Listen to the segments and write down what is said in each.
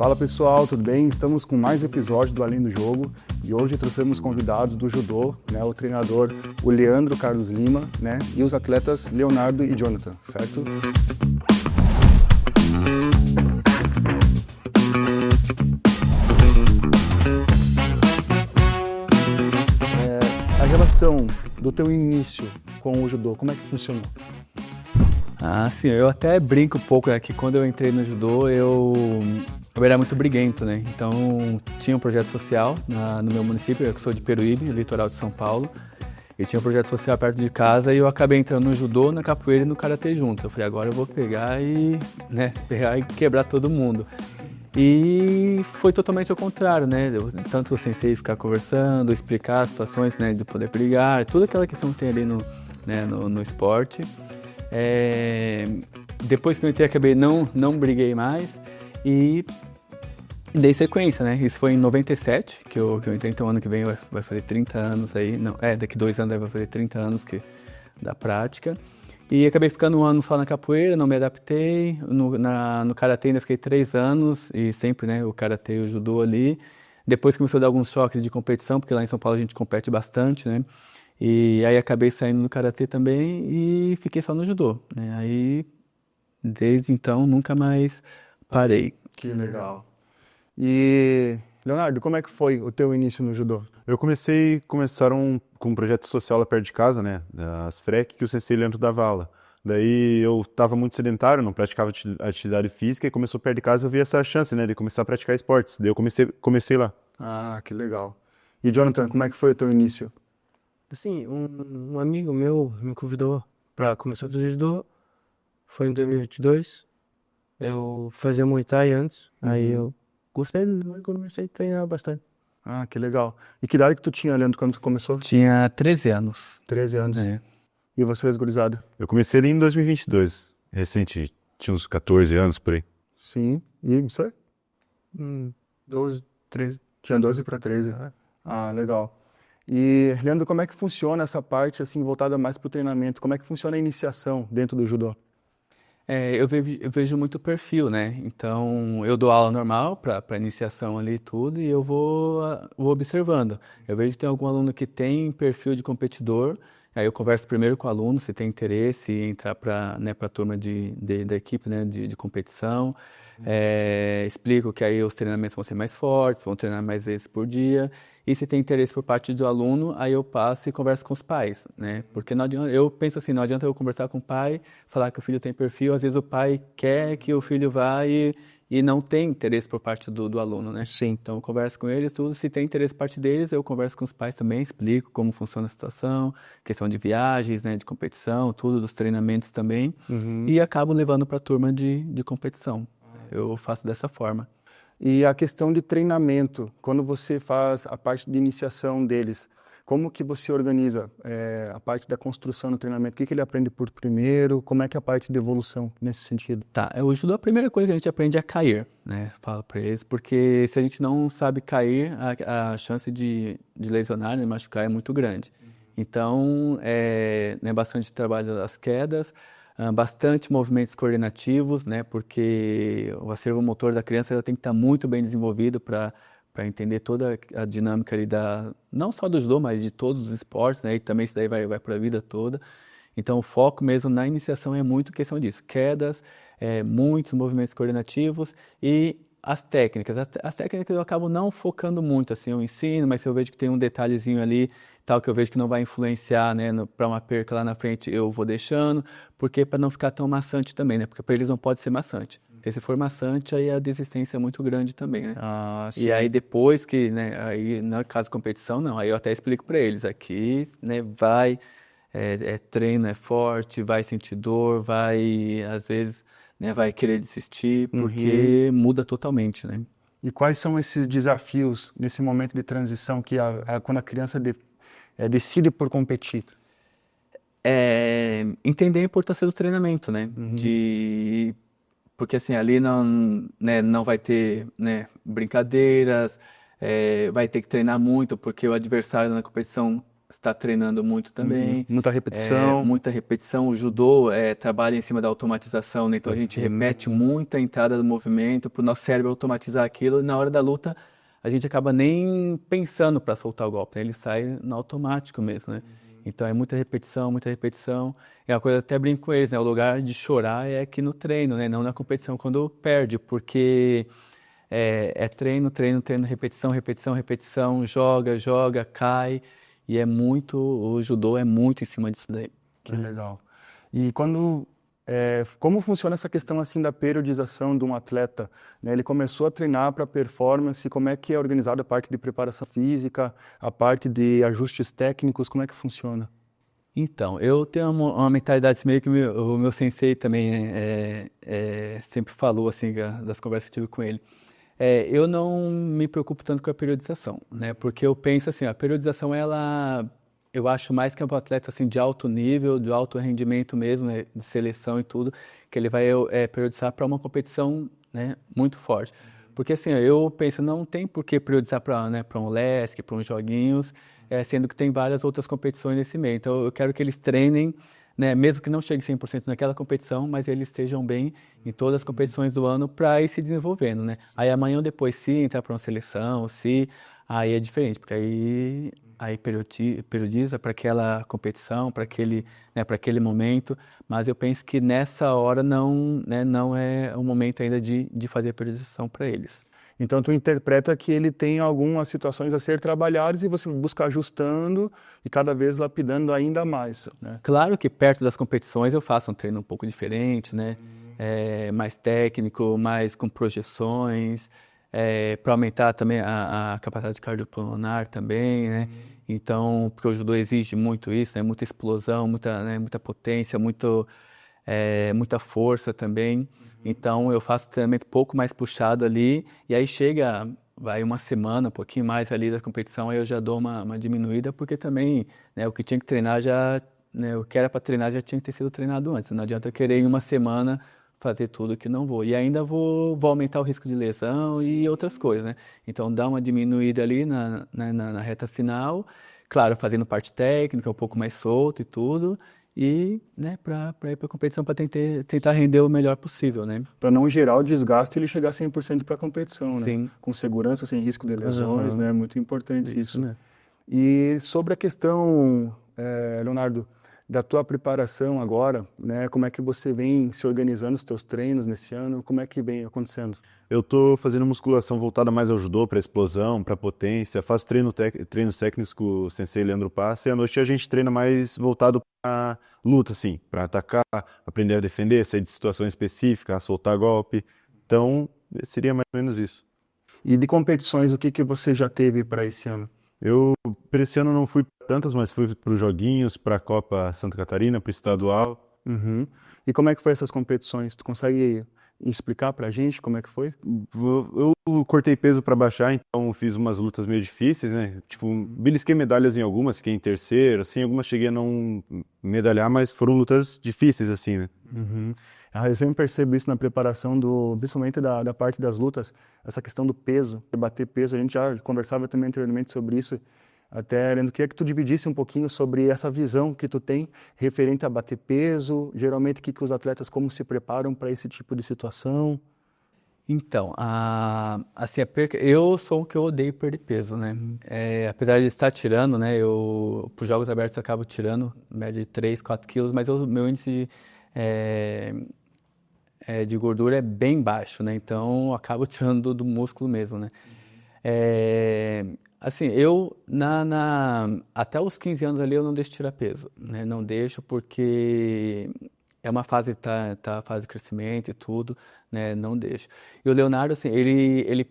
Fala pessoal, tudo bem? Estamos com mais episódio do Além do Jogo e hoje trouxemos convidados do judô, né, o treinador o Leandro Carlos Lima, né, e os atletas Leonardo e Jonathan, certo? A relação do teu início com o judô, como é que funcionou? Sim, eu até brinco um pouco, né, que quando eu entrei no judô, eu era muito briguento, né? Então, tinha um projeto social no meu município, eu que sou de Peruíbe, litoral de São Paulo, e tinha um projeto social perto de casa e eu acabei entrando no judô, na capoeira e no karatê junto. Eu falei, agora eu vou pegar e quebrar todo mundo. E foi totalmente ao contrário, né? Tanto o sensei ficar conversando, explicar as situações, né, de poder brigar, toda aquela questão que tem ali no esporte. Depois que eu entrei, acabei não briguei mais e dei sequência, né? Isso foi em 97 que eu entrei, então ano que vem vai fazer 30 anos aí, daqui 2 anos vai fazer 30 anos da prática. E acabei ficando 1 ano só na capoeira, não me adaptei, no karatê ainda fiquei 3 anos e sempre, né, o karatê e o judô ali. Depois começou a dar alguns choques de competição, porque lá em São Paulo a gente compete bastante, né? E aí acabei saindo do karatê também e fiquei só no judô, né? Aí, desde então, nunca mais parei. Que legal. E, Leonardo, como é que foi o teu início no judô? Começaram com um projeto social lá perto de casa, né? As FREC, que o sensei Leandro dava aula. Daí eu estava muito sedentário, não praticava atividade física e começou perto de casa, eu vi essa chance, né, de começar a praticar esportes. Daí eu comecei lá. Ah, que legal. E Jonathan, como é que foi o teu início? Assim, um amigo meu me convidou para começar a fazer judô. Foi em 2022. Eu fazia Muay Thai antes. Aí eu gostei, mas comecei a treinar bastante. Ah, que legal. E que idade que tu tinha, Leandro, quando tu começou? Tinha 13 anos. 13 anos. É. E vocês, gurizada? Eu comecei ali em 2022, recente, tinha uns 14 anos por aí. Sim. E você? 12, 13. Tinha 12 para 13. Ah, legal. E, Leandro, como é que funciona essa parte, assim, voltada mais para o treinamento? Como é que funciona a iniciação dentro do judô? Eu vejo muito perfil, né? Então, eu dou aula normal para iniciação ali e tudo, e eu vou observando. Eu vejo que tem algum aluno que tem perfil de competidor, aí eu converso primeiro com o aluno, se tem interesse em entrar para a turma da equipe, né, de competição. Explico que aí os treinamentos vão ser mais fortes, vão treinar mais vezes por dia. E se tem interesse por parte do aluno, aí eu passo e converso com os pais, né? Porque não adianta, eu penso assim, não adianta eu conversar com o pai, falar que o filho tem perfil, às vezes o pai quer que o filho vá e não tem interesse por parte do aluno, né? Sim. Então eu converso com eles, tudo. Se tem interesse por parte deles, eu converso com os pais também, explico como funciona a situação, questão de viagens, né, de competição, tudo, dos treinamentos também. E acabo levando para a turma de competição. Eu faço dessa forma. E a questão de treinamento, quando você faz a parte de iniciação deles, como que você organiza a parte da construção do treinamento? O que ele aprende por primeiro? Como é que é a parte de evolução nesse sentido? Tá, o judô, a primeira coisa que a gente aprende é cair, né? Falo para eles, porque se a gente não sabe cair, a chance de lesionar, né, de machucar é muito grande. Então, né, bastante trabalho das quedas, bastante movimentos coordenativos, né? Porque o acervo motor da criança ela tem que estar muito bem desenvolvido para entender toda a dinâmica ali não só do judô, mas de todos os esportes, né? E também isso daí vai para a vida toda. Então, o foco mesmo na iniciação é muito questão disso. Quedas, muitos movimentos coordenativos e as técnicas. As técnicas eu acabo não focando muito, assim, eu ensino, mas se eu vejo que tem um detalhezinho ali, tal, que eu vejo que não vai influenciar, né, para uma perca lá na frente, eu vou deixando, porque para não ficar tão maçante também, né? Porque para eles não pode ser maçante. Porque se for maçante, aí a desistência é muito grande também, né? Ah, sim. E aí depois que, né, aí no caso de competição, não, aí eu até explico para eles, aqui, né, treino, é forte, vai sentir dor, vai, às vezes, né, vai querer desistir, porque muda totalmente, né? E quais são esses desafios nesse momento de transição que quando a criança decide por competir? Entender a importância do treinamento, né? Porque assim, ali não, né, não vai ter, né, brincadeiras, vai ter que treinar muito, porque o adversário na competição está treinando muito também. Muita repetição. Muita repetição. O judô trabalha em cima da automatização, né? Então a gente repete muita entrada do movimento para o nosso cérebro automatizar aquilo, e na hora da luta a gente acaba nem pensando para soltar o golpe, né? Ele sai no automático mesmo, né? Então é muita repetição, muita repetição. É uma coisa, até brinco com eles, né? O lugar de chorar é aqui no treino, né? Não na competição quando perde, porque treino, treino, treino, repetição, repetição, repetição, joga, cai. E o judô é muito em cima disso daí. Que legal. E como funciona essa questão assim da periodização de um atleta, né? Ele começou a treinar para performance, como é que é organizada a parte de preparação física, a parte de ajustes técnicos, como é que funciona? Então, eu tenho uma mentalidade meio que o meu sensei também sempre falou, assim, das conversas que eu tive com ele. Eu não me preocupo tanto com a periodização, né? Porque eu penso assim, a periodização, eu acho mais que é um atleta assim, de alto nível, de alto rendimento mesmo, né? De seleção e tudo, que ele vai periodizar para uma competição, né? Muito forte. Porque assim, eu penso, não tem por que periodizar para, né? Para um LESC, para uns joguinhos, sendo que tem várias outras competições nesse meio. Então, eu quero que eles treinem, né, mesmo que não chegue 100% naquela competição, mas eles estejam bem em todas as competições do ano para ir se desenvolvendo, né? Aí amanhã ou depois, se entrar para uma seleção, aí é diferente, porque aí periodiza para aquela competição, para aquele momento, mas eu penso que nessa hora não, né, não é o momento ainda de fazer a periodização para eles. Então, tu interpreta que ele tem algumas situações a ser trabalhadas e você busca ajustando e cada vez lapidando ainda mais, né? Claro que perto das competições eu faço um treino um pouco diferente, né? Mais técnico, mais com projeções, para aumentar também a capacidade cardiopulmonar também, né? Então, porque o judô exige muito isso, né? Muita explosão, muita potência, muita força também. Então, eu faço treinamento um pouco mais puxado ali, e aí vai uma semana, um pouquinho mais ali da competição, aí eu já dou uma diminuída, porque também, né, o que tinha que treinar né, o que era para treinar já tinha que ter sido treinado antes. Não adianta eu querer em uma semana fazer tudo que não vou. E ainda vou aumentar o risco de lesão e outras coisas, né? Então, dá uma diminuída ali na reta final, claro, fazendo parte técnica, um pouco mais solto e tudo, e, né, para ir para a competição, para tentar render o melhor possível, né? Para não gerar o desgaste e ele chegar 100% para a competição, né? Sim. Com segurança, sem risco de lesões, né? Muito importante isso. né? E sobre a questão, Leonardo, da tua preparação agora, né? Como é que você vem se organizando os teus treinos nesse ano? Como é que vem acontecendo? Eu tô fazendo musculação voltada mais ao judô, para explosão, para potência. Faço treinos técnicos com o sensei Leandro Passa, e à noite a gente treina mais voltado para luta, assim, para atacar, aprender a defender, sair de situação específica, a soltar golpe. Então, seria mais ou menos isso. E de competições, o que você já teve para esse ano? Para esse ano não fui pra tantas, mas fui para os joguinhos, para a Copa Santa Catarina, para o estadual. Uhum. E como é que foi essas competições? Tu consegue explicar pra gente como é que foi? Eu cortei peso para baixar, então fiz umas lutas meio difíceis, né? Tipo, belisquei medalhas em algumas, fiquei em terceiro, assim, algumas cheguei a não medalhar, mas foram lutas difíceis, assim, né? Uhum. Eu sempre percebo isso na preparação principalmente da parte das lutas, essa questão do peso, de bater peso. A gente já conversava também anteriormente sobre isso. Até, Leandro, queria que tu dividisse um pouquinho sobre essa visão que tu tem referente a bater peso, geralmente que os atletas como se preparam para esse tipo de situação. Então, assim, a perca, eu sou o que eu odeio perder peso, né? Apesar de estar tirando, né? Para os jogos abertos eu acabo tirando, média de 3, 4 quilos, mas o meu índice de gordura é bem baixo, né? Então, eu acabo tirando do músculo mesmo, né? Assim, eu, até os 15 anos ali, eu não deixo tirar peso, né? Não deixo porque é uma fase, tá fase de crescimento e tudo, né? Não deixo. E o Leonardo, assim, ele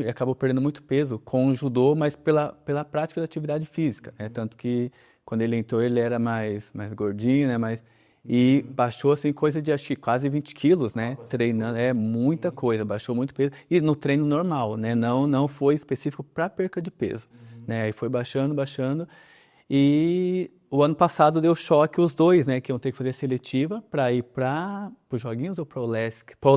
acabou perdendo muito peso com o judô, mas pela prática da atividade física, né? Tanto que quando ele entrou, ele era mais gordinho, né? E baixou, assim, coisa de, acho que quase 20 quilos, né? Treinando, muita coisa, baixou muito peso. E no treino normal, né? Não foi específico para perca de peso, né? Aí foi baixando. E o ano passado deu choque os dois, né? Que iam ter que fazer seletiva para ir para os joguinhos ou para o LESC? Para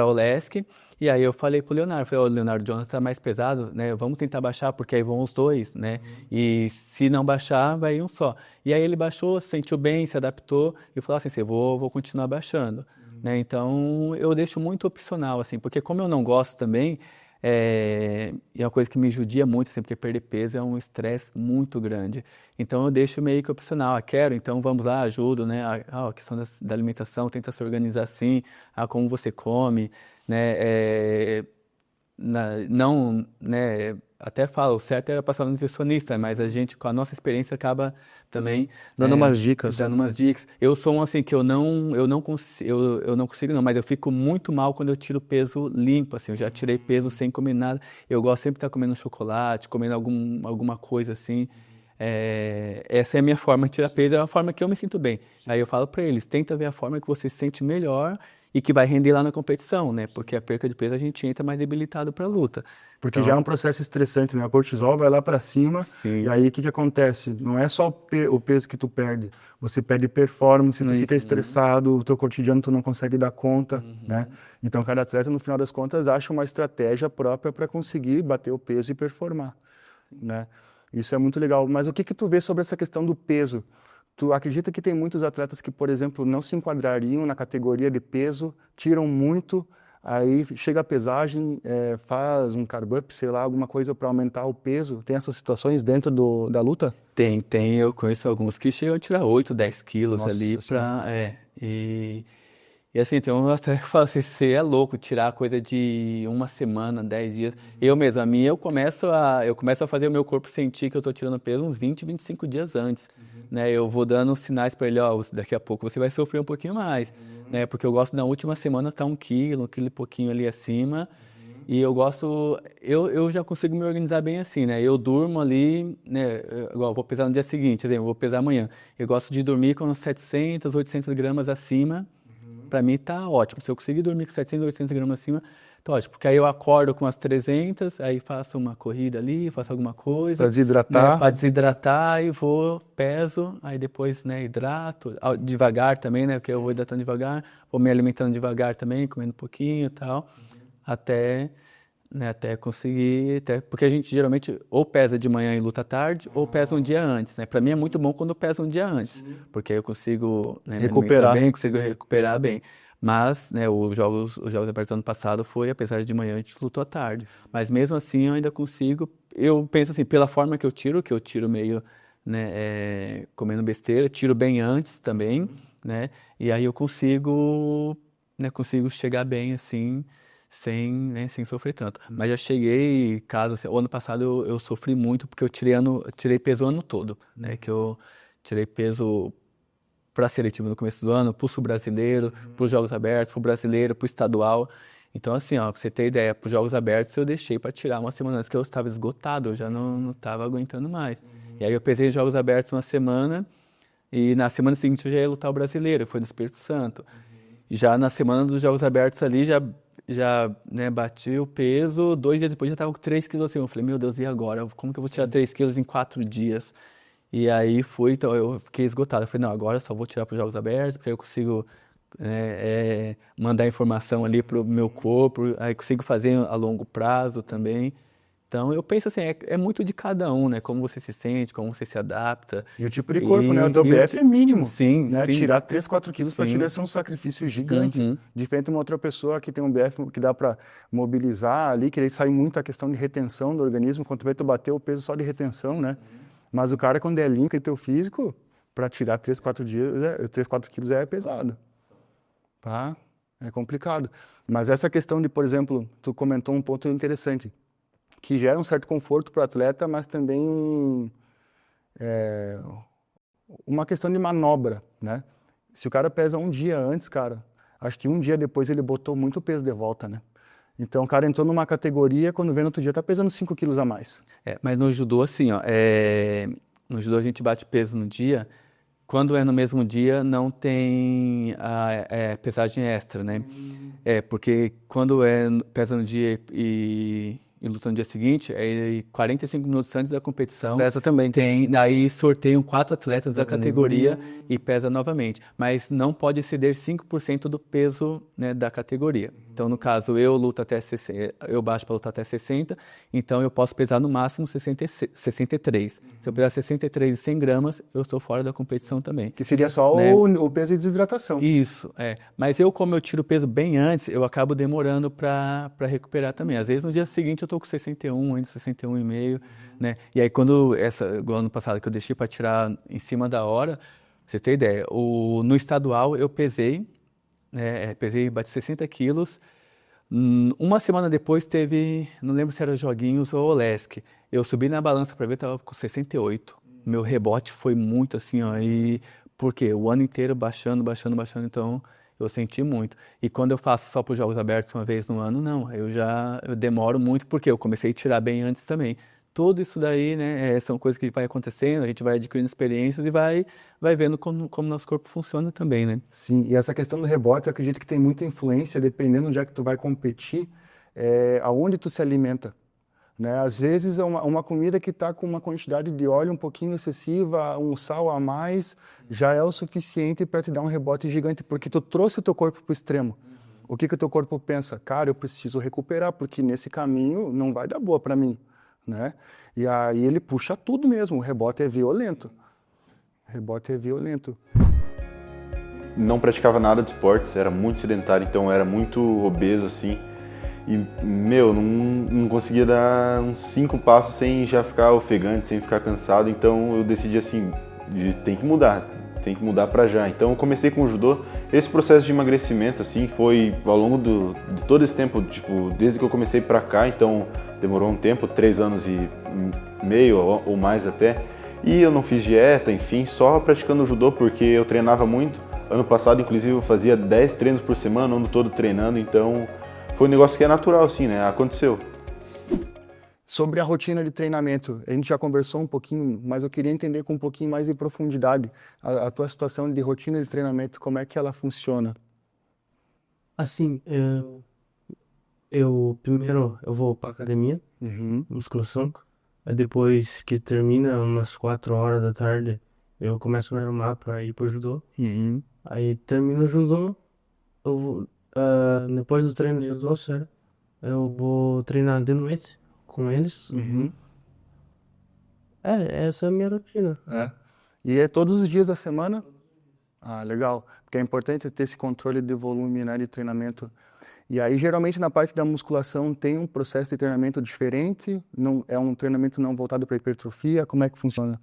o LESC. E aí eu falei pro Leonardo, falei, ô Leonardo, o Jonathan tá mais pesado, né? Vamos tentar baixar, porque aí vão os dois, né? E se não baixar, vai um só. E aí ele baixou, se sentiu bem, se adaptou e falou assim, vou continuar baixando, né? Então eu deixo muito opcional, assim, porque como eu não gosto também, e é uma coisa que me judia muito, assim, porque perder peso é um estresse muito grande. Então eu deixo meio que opcional. Quero, então vamos lá, ajudo, né? A questão da alimentação, tenta se organizar assim, como você come, né? Não, né? Até falo, o certo era passar no nutricionista, mas a gente, com a nossa experiência, acaba também Dando umas dicas. dando umas dicas. Eu sou um assim que eu não consigo não, mas eu fico muito mal quando eu tiro peso limpo, assim. Eu já tirei peso sem comer nada. Eu gosto sempre de estar comendo chocolate, comendo alguma coisa assim. Essa é a minha forma de tirar peso, é uma forma que eu me sinto bem. Aí eu falo para eles, tenta ver a forma que você se sente melhor e que vai render lá na competição, né? Porque a perca de peso a gente entra mais debilitado para a luta. Porque Então, já é um processo estressante, né? O cortisol vai lá para cima, sim. e aí o que acontece? Não é só o peso que tu perde, você perde performance, tu fica estressado, o teu cotidiano tu não consegue dar conta, né? Então cada atleta, no final das contas, acha uma estratégia própria para conseguir bater o peso e performar, né? Isso é muito legal. Mas o que tu vê sobre essa questão do peso? Tu acredita que tem muitos atletas que, por exemplo, não se enquadrariam na categoria de peso, tiram muito, aí chega a pesagem, faz um carb up, sei lá, alguma coisa para aumentar o peso? Tem essas situações dentro da luta? Tem. Eu conheço alguns que chegam a tirar 8, 10 quilos Nossa ali Senhora. E assim, tem um até que fala assim, você é louco tirar coisa de uma semana, 10 dias. Eu mesmo, eu começo a fazer o meu corpo sentir que eu tô tirando peso uns 20, 25 dias antes, né? Eu vou dando sinais para ele, daqui a pouco você vai sofrer um pouquinho mais, né? Porque eu gosto na última semana estar 1 quilo e pouquinho ali acima. E eu gosto, eu já consigo me organizar bem assim, né? Eu durmo ali, né? Igual, vou pesar no dia seguinte, exemplo, vou pesar amanhã. Eu gosto de dormir com uns 700, 800 gramas acima. Pra mim tá ótimo. Se eu conseguir dormir com 700, 800 gramas acima, tá ótimo. Porque aí eu acordo com as 300, aí faço uma corrida ali, faço alguma coisa. Para desidratar? Né? Pra desidratar e vou, peso, aí depois, né, hidrato. Devagar também, né? Porque eu vou hidratando devagar, vou me alimentando devagar também, comendo um pouquinho e tal. Até conseguir, porque a gente geralmente ou pesa de manhã e luta à tarde, ou pesa um dia antes, né? Para mim é muito bom quando eu peso um dia antes, porque aí eu consigo, né, me Recuperar. alimentar bem, consigo recuperar bem. Mas, né, os jogos abertos do ano passado foi, apesar de manhã a gente lutou à tarde. Mas mesmo assim eu ainda consigo, eu penso assim, pela forma que eu tiro meio, né, comendo besteira, tiro bem antes também, né? E aí eu consigo chegar bem assim, sem sofrer tanto. Mas já cheguei, assim, o ano passado eu sofri muito porque eu tirei peso o ano todo, né? Que eu tirei peso para a seletiva no começo do ano, para o sul-brasileiro, para os Jogos Abertos, para o brasileiro, para o estadual. Então, assim, pra você ter ideia, para os Jogos Abertos eu deixei para tirar uma semana antes que eu estava esgotado, eu já não estava aguentando mais. E aí eu pesei os Jogos Abertos uma semana e na semana seguinte eu já ia lutar o brasileiro, foi no Espírito Santo. Já na semana dos Jogos Abertos ali, já né, bati o peso, 2 dias depois já estava com 3 quilos assim. Eu falei, meu Deus, e agora? Como que eu vou tirar 3 quilos em 4 dias? E aí então eu fiquei esgotado. Eu falei, não, agora eu só vou tirar para os Jogos Abertos, porque aí eu consigo mandar informação ali para o meu corpo, aí consigo fazer a longo prazo também. Então, eu penso assim, é muito de cada um, né? Como você se sente, como você se adapta. E o tipo de corpo, né? O teu BF é mínimo. Sim, né? sim. Tirar 3, 4 quilos para Sim. tirar é um sacrifício gigante. Diferente de uma outra pessoa que tem um BF que dá para mobilizar ali, que aí sai muito a questão de retenção do organismo, quanto vai tu bater o peso só de retenção, né? Mas o cara, quando é limpo e teu físico, para tirar 3, 4 quilos é pesado. Tá? É complicado. Mas essa questão de, por exemplo, tu comentou um ponto interessante, que gera um certo conforto para o atleta, mas também uma questão de manobra, né? Se o cara pesa um dia antes, cara, acho que um dia depois ele botou muito peso de volta, né? Então o cara entrou numa categoria, quando vem no outro dia tá pesando 5 quilos a mais. Mas no judô, assim, no judô a gente bate peso no dia. Quando é no mesmo dia, não tem pesagem extra, né? Porque quando pesa no dia e e luta no dia seguinte, aí 45 minutos antes da competição, Pesa também. aí sorteiam 4 atletas da categoria e pesa novamente. Mas não pode exceder 5% do peso, né, da categoria. Então, no caso, eu luto até 60, eu baixo para lutar até 60, então eu posso pesar no máximo 63. Se eu pesar 63 e 100 gramas, eu estou fora da competição também. Que seria só Né? o peso de desidratação. Isso, é. Mas como eu tiro o peso bem antes, eu acabo demorando para recuperar também. Às vezes no dia seguinte eu tô com 61, ainda 61,5, né? E aí igual ano passado que eu deixei para tirar em cima da hora, pra você ter ideia, no estadual eu pesei, né? Bati 60 quilos. Uma semana depois teve, não lembro se era Joguinhos ou Olesk. Eu subi na balança para ver, tava com 68. Meu rebote foi muito assim, ó, por quê? O ano inteiro baixando, então eu senti muito. E quando eu faço só para os Jogos Abertos uma vez no ano, não, eu demoro muito, porque eu comecei a tirar bem antes também. Tudo isso daí, né, são coisas que vai acontecendo, a gente vai adquirindo experiências e vai vendo como nosso corpo funciona também, né? Sim, e essa questão do rebote, eu acredito que tem muita influência, dependendo onde é que tu vai competir, aonde tu se alimenta. Né? Às vezes é uma comida que está com uma quantidade de óleo um pouquinho excessiva, um sal a mais, já é o suficiente para te dar um rebote gigante, porque tu trouxe o teu corpo para o extremo. O que o teu corpo pensa? Cara, eu preciso recuperar, porque nesse caminho não vai dar boa para mim. Né? E aí ele puxa tudo mesmo, o rebote é violento. Não praticava nada de esportes, era muito sedentário, então era muito obeso assim. E, não conseguia dar uns 5 passos sem já ficar ofegante, sem ficar cansado. Então eu decidi assim, tem que mudar pra já. Então eu comecei com o judô. Esse processo de emagrecimento assim foi ao longo de todo esse tempo, tipo, desde que eu comecei pra cá, então demorou um tempo, 3 anos e meio ou mais até. E eu não fiz dieta, enfim, só praticando o judô porque eu treinava muito. Ano passado, inclusive, eu fazia 10 treinos por semana, o ano todo treinando, então foi um negócio que é natural, assim, né? Aconteceu. Sobre a rotina de treinamento, a gente já conversou um pouquinho, mas eu queria entender com um pouquinho mais de profundidade a tua situação de rotina de treinamento, como é que ela funciona? Assim, primeiro eu vou pra academia, musculação. Aí depois que termina, umas 4 horas da tarde, eu começo a me arrumar pra ir pro judô. Aí termina o judô, eu vou, depois do treino de judô, sério, eu vou treinar de noite com eles. Essa é a minha rotina. E é todos os dias da semana? Ah, legal. Porque é importante ter esse controle de volume, né, de treinamento. E aí, geralmente, na parte da musculação, tem um processo de treinamento diferente? Não, é um treinamento não voltado para hipertrofia? Como é que funciona?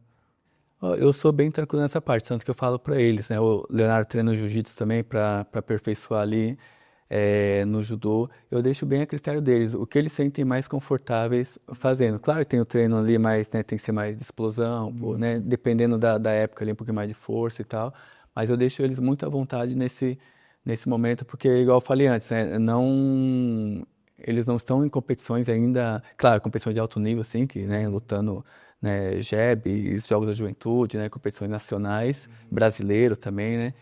Eu sou bem tranquilo nessa parte, tanto que eu falo para eles, né? O Leonardo treina jiu-jitsu também para aperfeiçoar ali no judô. Eu deixo bem a critério deles, o que eles sentem mais confortáveis fazendo. Claro que tem o treino ali, mas né, tem que ser mais de explosão, né? Dependendo da época ali, um pouquinho mais de força e tal. Mas eu deixo eles muito à vontade nesse momento, porque, igual eu falei antes, né? Eles não estão em competições ainda, claro, competições de alto nível, assim, que, né, lutando, né, JEB, Jogos da Juventude, né, competições nacionais, brasileiro também, né,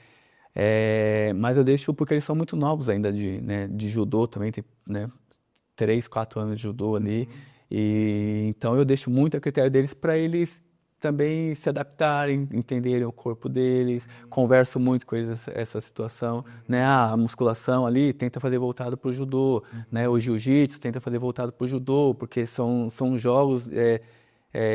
mas eu deixo porque eles são muito novos ainda de judô também, tem, né, 3, 4 anos de judô ali, e então eu deixo muito a critério deles para eles também se adaptarem, entenderem o corpo deles, converso muito com eles essa situação, né, a musculação ali tenta fazer voltado para o judô, né, o jiu-jitsu tenta fazer voltado para o judô, porque são jogos,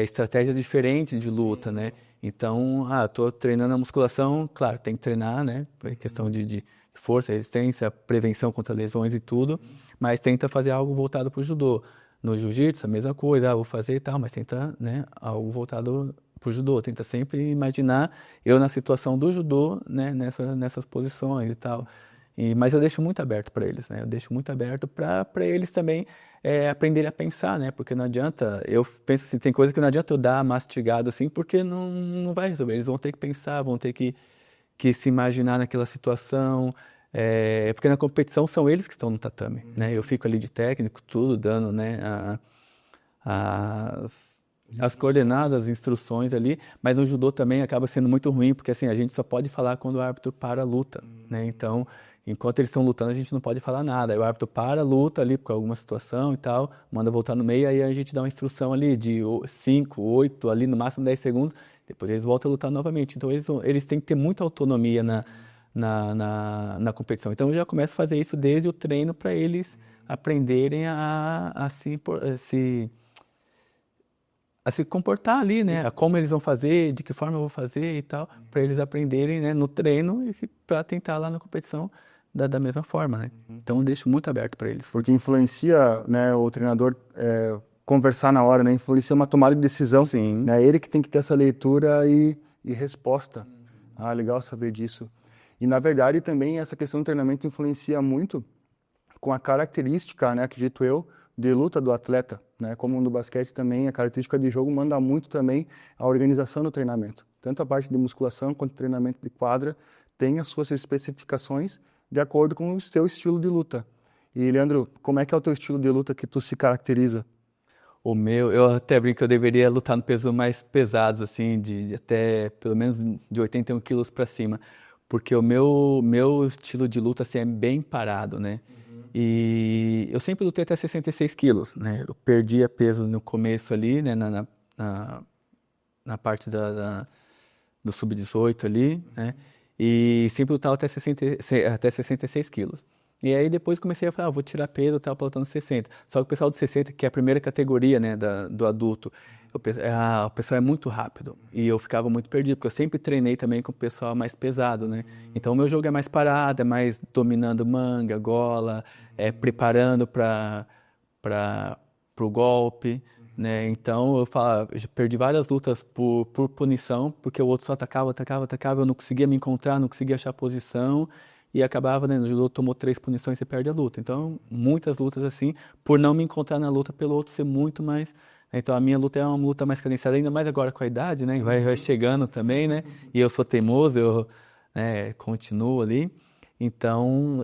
estratégias diferentes de luta, né, então, tô treinando a musculação, claro, tem que treinar, né, questão de força, resistência, prevenção contra lesões e tudo, mas tenta fazer algo voltado para o judô. No jiu-jitsu, a mesma coisa, vou fazer e tal, mas tenta, né, algo voltado pro judô, tenta sempre imaginar eu na situação do judô, né, nessas posições e tal. Mas eu deixo muito aberto para eles, né, eu deixo muito aberto para eles também aprenderem a pensar, né, porque não adianta, eu penso assim, tem coisa que não adianta eu dar mastigado assim, porque não vai resolver, eles vão ter que pensar, vão ter que se imaginar naquela situação, porque na competição são eles que estão no tatame, né? Eu fico ali de técnico, tudo, dando, né, as coordenadas, as instruções ali, mas no judô também acaba sendo muito ruim, porque assim, a gente só pode falar quando o árbitro para a luta, né? Então, Enquanto eles estão lutando, a gente não pode falar nada. Aí o árbitro para, luta ali por alguma situação e tal, manda voltar no meio, aí a gente dá uma instrução ali de 5, 8, ali no máximo 10 segundos, depois eles voltam a lutar novamente. Então eles têm que ter muita autonomia na competição. Então eu já começo a fazer isso desde o treino para eles aprenderem a se comportar ali, né? A como eles vão fazer, de que forma eu vou fazer e tal, para eles aprenderem, né, no treino e para tentar lá na competição da mesma forma, né? Então eu deixo muito aberto para eles. Porque influencia, né, o treinador conversar na hora, né? Influencia uma tomada de decisão. Sim. Né? Ele que tem que ter essa leitura e resposta. Ah, legal saber disso. E, na verdade, também essa questão do treinamento influencia muito com a característica, né, acredito eu, de luta do atleta. Né? Como no basquete também, a característica de jogo manda muito também a organização do treinamento. Tanto a parte de musculação quanto o treinamento de quadra tem as suas especificações de acordo com o seu estilo de luta. E, Leandro, como é que é o teu estilo de luta que tu se caracteriza? O meu, eu até brinco que eu deveria lutar no peso mais pesados, assim, de até pelo menos de 81 quilos para cima. Porque o meu estilo de luta, assim, é bem parado, né? E eu sempre lutei até 66 quilos, né? Eu perdia peso no começo ali, né? Na parte do sub-18 ali, né? E sempre lutava até 66 quilos. E aí depois comecei a falar, vou tirar peso, tava lutando 60. Só que o pessoal de 60, que é a primeira categoria, né, do adulto, o pessoal é muito rápido. E eu ficava muito perdido, porque eu sempre treinei também com o pessoal mais pesado, né? Então o meu jogo é mais parado, é mais dominando manga, gola, preparando para o golpe, né? Então eu já perdi várias lutas por punição, porque o outro só atacava, eu não conseguia me encontrar, não conseguia achar posição. E acabava, né, no judô tomou 3 punições e você perde a luta. Então, muitas lutas assim, por não me encontrar na luta, pelo outro ser muito mais... Então, a minha luta é uma luta mais cadenciada, ainda mais agora com a idade, né? Vai chegando também, né? E eu sou teimoso, eu continuo ali. Então,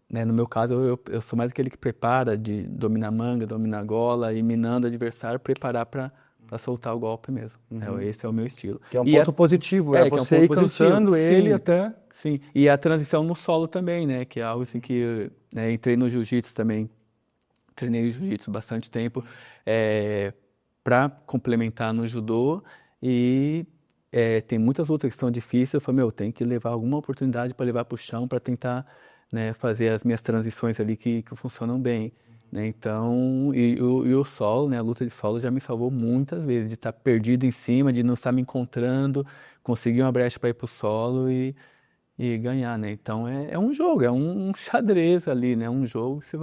né, no meu caso, eu sou mais aquele que prepara de dominar manga, dominar gola e minando o adversário, preparar para soltar o golpe mesmo. Esse é o meu estilo. Que é um ponto positivo, é que é um você ponto ir cansando positivo. ele Sim, até... Sim, e a transição no solo também, né? Que é algo assim que entrei no jiu-jitsu também. Treinei jiu-jitsu bastante tempo para complementar no judô e tem muitas lutas que são difíceis. Eu falei, tem que levar alguma oportunidade para levar para o chão para tentar, né, fazer as minhas transições ali que funcionam bem. Né? Então, e o solo, né, a luta de solo já me salvou muitas vezes, de estar perdido em cima, de não estar me encontrando, conseguir uma brecha para ir para o solo e ganhar, né? Então é um jogo, é um xadrez ali, né? Um jogo que você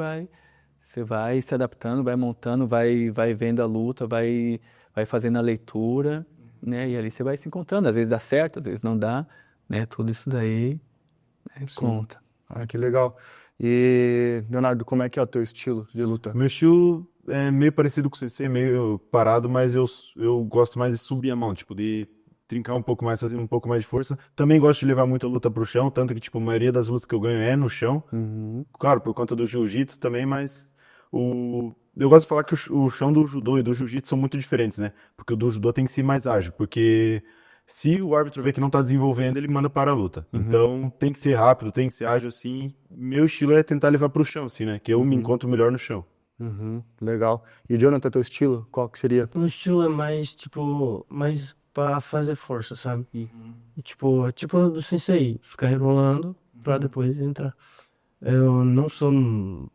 vai se adaptando, vai montando, vai vendo a luta, vai fazendo a leitura, né? E ali você vai se encontrando. Às vezes dá certo, às vezes não dá, né? Tudo isso daí conta. Ah, que legal. E, Leonardo, como é que é o teu estilo de luta? Meu estilo é meio parecido com o CC, meio parado, mas eu gosto mais de subir a mão, tipo, de trincar um pouco mais, fazer um pouco mais de força. Também gosto de levar muita luta pro chão, tanto que, tipo, a maioria das lutas que eu ganho é no chão. Claro, por conta do jiu-jitsu também, mas eu gosto de falar que o chão do judô e do jiu-jitsu são muito diferentes, né? Porque o do judô tem que ser mais ágil, porque se o árbitro vê que não tá desenvolvendo, ele manda para a luta. Então, tem que ser rápido, tem que ser ágil, assim. Meu estilo é tentar levar pro chão, assim, né? Que eu me encontro melhor no chão. Legal. E, Jonathan, teu estilo, qual que seria? O estilo é mais, tipo, mais pra fazer força, sabe? E, tipo do sensei, ficar enrolando pra depois entrar. Eu não sou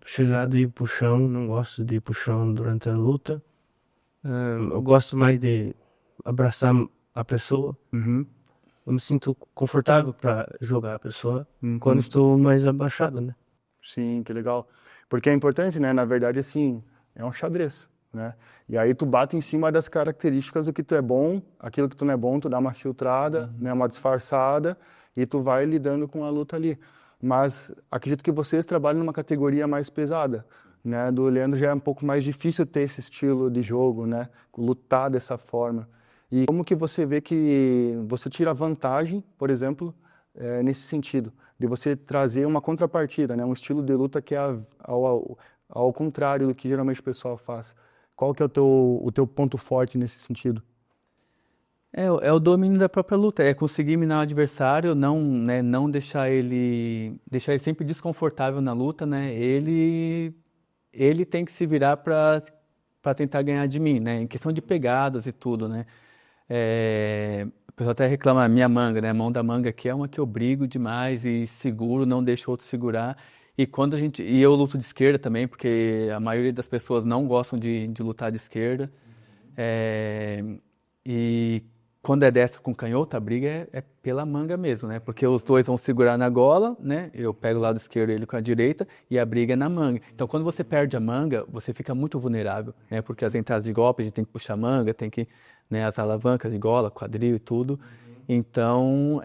chegado a ir pro chão, não gosto de ir pro chão durante a luta. Eu gosto mais de abraçar a pessoa. Eu me sinto confortável pra jogar a pessoa quando estou mais abaixado, né? Sim, que legal. Porque é importante, né? Na verdade, assim, é um xadrez, né? E aí tu bate em cima das características do que tu é bom, aquilo que tu não é bom, tu dá uma filtrada, né? Uma disfarçada e tu vai lidando com a luta ali. Mas acredito que vocês trabalham numa categoria mais pesada, né? Do Leandro já é um pouco mais difícil ter esse estilo de jogo, né? Lutar dessa forma. E como que você vê que você tira vantagem, por exemplo, nesse sentido, de você trazer uma contrapartida, né? Um estilo de luta que é ao contrário do que geralmente o pessoal faz. Qual que é o teu ponto forte nesse sentido? É o domínio da própria luta, é conseguir minar o adversário, não, né, não deixar ele sempre desconfortável na luta, né? Ele tem que se virar para tentar ganhar de mim, né? Em questão de pegadas e tudo, né? O pessoal até reclama, minha manga, né? A mão da manga aqui é uma que eu brigo demais e seguro, não deixo o outro segurar. E eu luto de esquerda também, porque a maioria das pessoas não gostam de lutar de esquerda. É, e quando é destro com canhoto, a briga é pela manga mesmo, né? Porque os dois vão segurar na gola, né? Eu pego o lado esquerdo e ele com a direita, e a briga é na manga. Então, quando você perde a manga, você fica muito vulnerável, né? Porque as entradas de golpe, a gente tem que puxar a manga, tem que, né, as alavancas de gola, quadril e tudo. Então,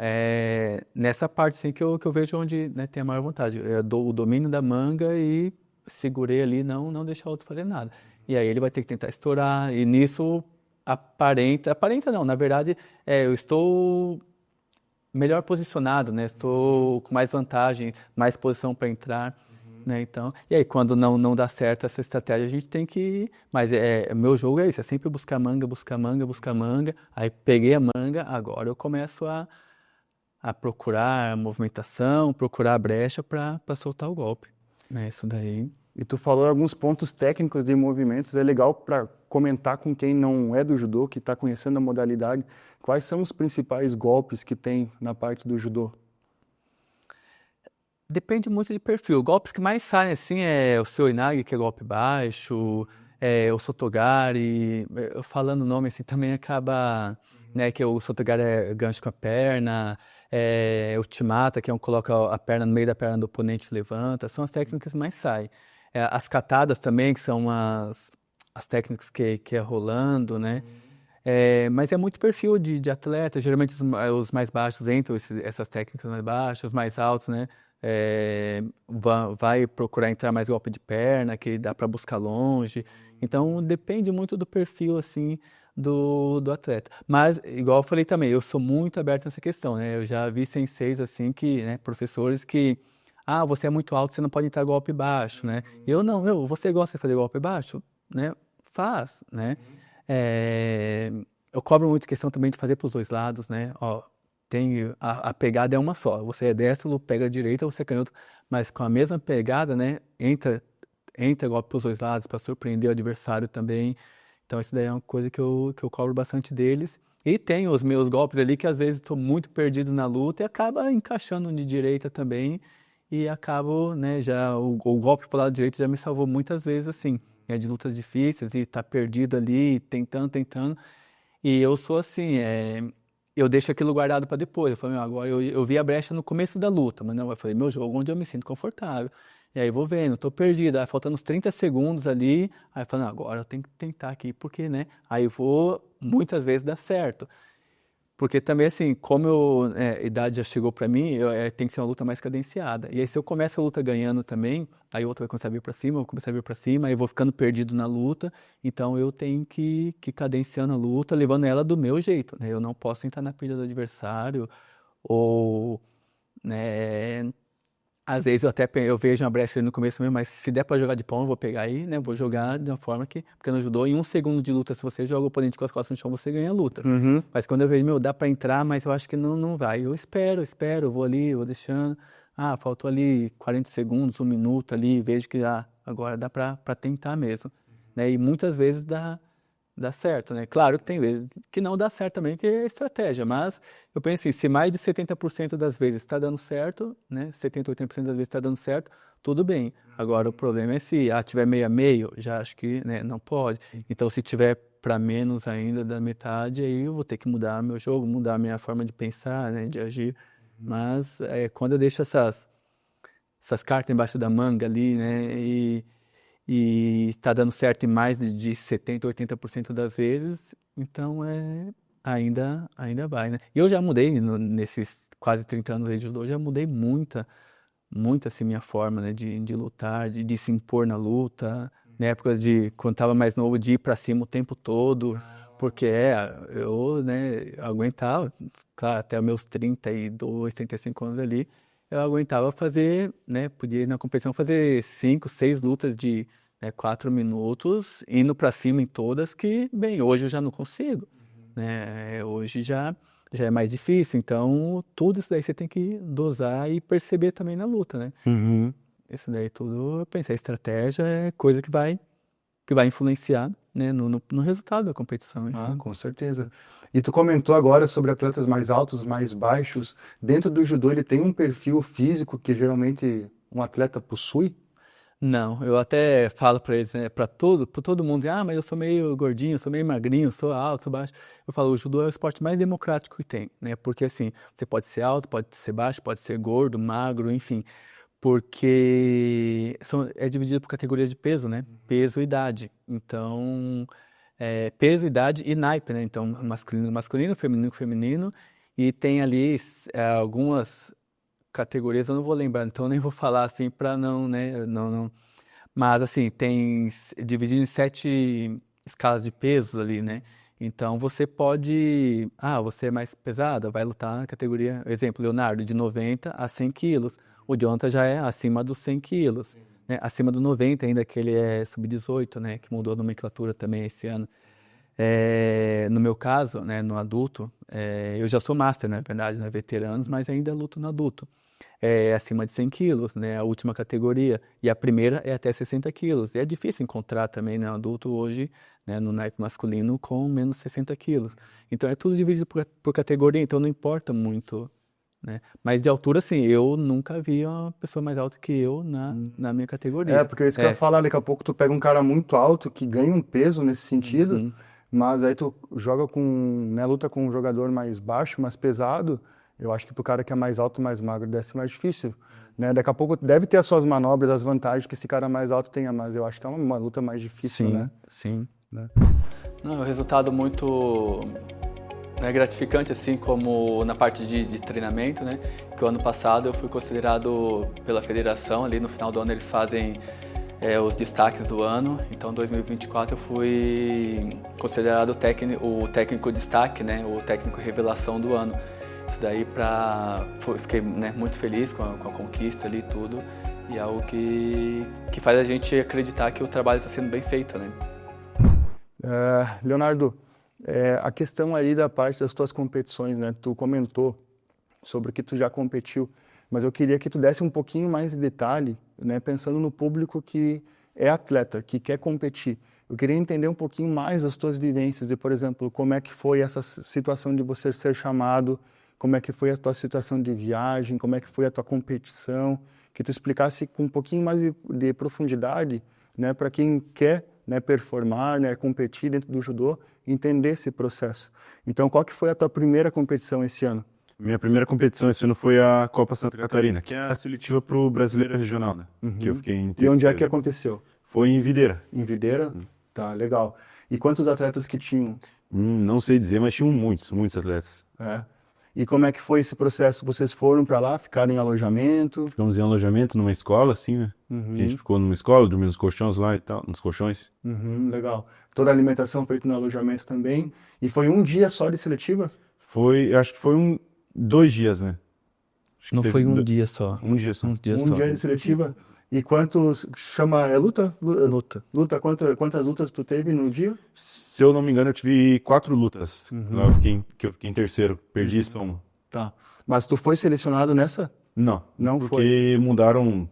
nessa parte assim, que eu vejo onde, né, tem a maior vantagem. O domínio da manga e segurei ali, não deixar o outro fazer nada. E aí ele vai ter que tentar estourar, e nisso aparenta não, na verdade, eu estou melhor posicionado, né? Estou com mais vantagem, mais posição para entrar, né? Então, e aí quando não dá certo essa estratégia, a gente tem que, mas meu jogo é isso, é sempre buscar manga, buscar manga, buscar manga. Aí peguei a manga, agora eu começo a procurar a movimentação, procurar a brecha para soltar o golpe, né? Isso daí. E tu falou alguns pontos técnicos de movimentos, é legal para comentar com quem não é do judô, que está conhecendo a modalidade, quais são os principais golpes que tem na parte do judô? Depende muito de perfil. Golpes que mais saem assim é o seu inage, que é golpe baixo, o sotogari. Eu falando o nome assim também acaba, né, que o sotogari é gancho com a perna, o timata, que é um coloca a perna no meio da perna do oponente e levanta. São as técnicas que mais saem. As katadas também, que são as técnicas que é rolando, né? Mas é muito perfil de atleta. Geralmente os mais baixos entram essas técnicas mais baixas, os mais altos, né? Vai procurar entrar mais golpe de perna, que dá para buscar longe. Então depende muito do perfil assim do atleta. Mas igual eu falei também, eu sou muito aberto nessa questão, né? Eu já vi senseis assim que, né, professores que você é muito alto, você não pode entrar golpe baixo, né? Eu não, você gosta de fazer golpe baixo, né? Faz, né? Eu cobro muito questão também de fazer para os dois lados, né? Ó, a pegada é uma só. Você é destro, pega a direita, você é canhoto, mas com a mesma pegada, né? Entra golpe para os dois lados para surpreender o adversário também. Então isso daí é uma coisa que eu cobro bastante deles. E tem os meus golpes ali que às vezes estou muito perdido na luta e acaba encaixando de direita também. E acabo, né, o golpe pro lado direito já me salvou muitas vezes, assim, de lutas difíceis e tá perdido ali, tentando. E eu sou assim, eu deixo aquilo guardado para depois. Eu falei, agora eu vi a brecha no começo da luta, mas não, eu falei, meu jogo onde eu me sinto confortável. E aí vou vendo, tô perdido, aí faltando uns 30 segundos ali, aí eu falo, não, agora eu tenho que tentar aqui, porque, né, aí muitas vezes dá certo. Porque também, assim, como a idade já chegou pra mim, tem que ser uma luta mais cadenciada. E aí, se eu começo a luta ganhando também, aí o outro vai começar a vir pra cima, eu vou começar a vir pra cima, aí eu vou ficando perdido na luta. Então, eu tenho que cadenciando a luta, levando ela do meu jeito, né? Eu não posso entrar na pilha do adversário ou, né? Às vezes eu vejo uma brecha ali no começo mesmo, mas se der pra jogar de pão, eu vou pegar aí, né? Vou jogar de uma forma que... Porque no judô, em 1 segundo de luta, se você joga o oponente com as costas no chão, você ganha a luta. Uhum. Mas quando eu vejo, dá pra entrar, mas eu acho que não vai. Eu espero, vou ali, vou deixando. Faltou ali 40 segundos, 1 minuto ali, vejo que agora dá pra tentar mesmo. Né? E muitas vezes dá certo, né? Claro que tem vezes que não dá certo também, que é estratégia, mas eu penso assim, se mais de 70% das vezes está dando certo, né? 70, 80% das vezes está dando certo, tudo bem. Agora o problema é se tiver meio a meio, já acho que, né, não pode. Então se tiver para menos ainda da metade, aí eu vou ter que mudar meu jogo, mudar a minha forma de pensar, né, de agir. Mas quando eu deixo essas cartas embaixo da manga ali, né, e está dando certo em mais de 70, 80% das vezes, então ainda vai, né? Eu já mudei nesses quase 30 anos de judô, já mudei muito assim minha forma, né, de lutar, de se impor na luta, na época de quando estava mais novo, de ir para cima o tempo todo, porque eu, né, aguentava, claro, até os meus 32, 35 anos ali, eu aguentava fazer, né, podia ir na competição fazer 5, 6 lutas de, né, 4 minutos, indo para cima em todas, que, bem, hoje eu já não consigo, né? Hoje já é mais difícil, então tudo isso daí você tem que dosar e perceber também na luta, né? Uhum. Isso daí tudo, eu pensei, a estratégia é coisa que vai influenciar, né, no resultado da competição, Ah, enfim. com certeza. E tu comentou agora sobre atletas mais altos, mais baixos. Dentro do judô, ele tem um perfil físico que geralmente um atleta possui? Não, eu até falo pra eles, né, pra todo mundo, mas eu sou meio gordinho, sou meio magrinho, sou alto, sou baixo. Eu falo, o judô é o esporte mais democrático que tem, né? Porque assim, você pode ser alto, pode ser baixo, pode ser gordo, magro, enfim. Porque é dividido por categorias de peso, né? Peso e idade. Então, peso, idade e naipe, né? Então, masculino, masculino, feminino, feminino. E tem ali algumas categorias, eu não vou lembrar, então eu nem vou falar assim para não, né? Não. Mas assim, dividido em 7 escalas de pesos ali, né? Então você pode. Você é mais pesada, vai lutar na categoria. Exemplo, Leonardo, de 90 a 100 quilos. O Jonathan já é acima dos 100 quilos. Né? Acima do 90, ainda que ele é sub-18, né? Que mudou a nomenclatura também esse ano. No meu caso, né, no adulto, eu já sou master, na verdade, né? Veteranos, mas ainda luto no adulto. Acima de 100 quilos, né? A última categoria. E a primeira é até 60 quilos. E é difícil encontrar também, né, um adulto hoje, né, no naipe masculino com menos 60 quilos. Então é tudo dividido por categoria, então não importa muito, né? Mas de altura, sim, eu nunca vi uma pessoa mais alta que eu na minha categoria. Porque isso que eu ia falar, daqui a pouco tu pega um cara muito alto que ganha um peso nesse sentido, Uhum. mas aí tu joga né, luta com um jogador mais baixo, mais pesado. Eu acho que pro cara que é mais alto, mais magro, deve ser mais difícil, né? Daqui a pouco deve ter as suas manobras, as vantagens que esse cara mais alto tenha, mas eu acho que é uma luta mais difícil, Sim, né? sim. Né? Não, é um resultado muito, né, gratificante, assim como na parte de treinamento, né? Que o ano passado eu fui considerado pela federação, ali no final do ano eles fazem os destaques do ano. Então, em 2024 eu fui considerado o técnico destaque, né? O técnico revelação do ano. Isso daí fiquei, né, muito feliz com a conquista ali e tudo. E é algo que faz a gente acreditar que o trabalho está sendo bem feito, né? Leonardo, a questão ali da parte das tuas competições, né? Tu comentou sobre o que tu já competiu, mas eu queria que tu desse um pouquinho mais de detalhe, né? Pensando no público que é atleta, que quer competir. Eu queria entender um pouquinho mais as tuas vivências, de, por exemplo, como é que foi essa situação de você ser chamado, como é que foi a tua situação de viagem, como é que foi a tua competição, que tu explicasse com um pouquinho mais de profundidade, né? Para quem quer, né, performar, né, competir dentro do judô, entender esse processo. Então, qual que foi a tua primeira competição esse ano? Minha primeira competição esse ano foi a Copa Santa Catarina, que é a seletiva para o Brasileiro Regional, né? Que eu fiquei em E onde é que terceiro. aconteceu? Foi em Videira. Em Videira? Tá, legal. E quantos atletas que tinham? Não sei dizer, mas tinham muitos atletas. E como é que foi esse processo? Vocês foram para lá, ficaram em alojamento? Ficamos em alojamento numa escola, assim, né? A gente ficou numa escola, dormiu nos colchões lá e tal, nos colchões. Legal. Toda a alimentação feita no alojamento também. E foi um dia só de seletiva? Acho que foi 2 dias, né? Acho que Não teve foi um dia só. um dia só. Uns dias Um só. dia de seletiva. E quantos, chama, luta? Luta. Luta, quantas lutas tu teve no dia? Se eu não me engano, eu tive 4 lutas. Lá eu fiquei em terceiro, perdi só uma. Tá. Mas tu foi selecionado nessa? Não, Não porque mudaram,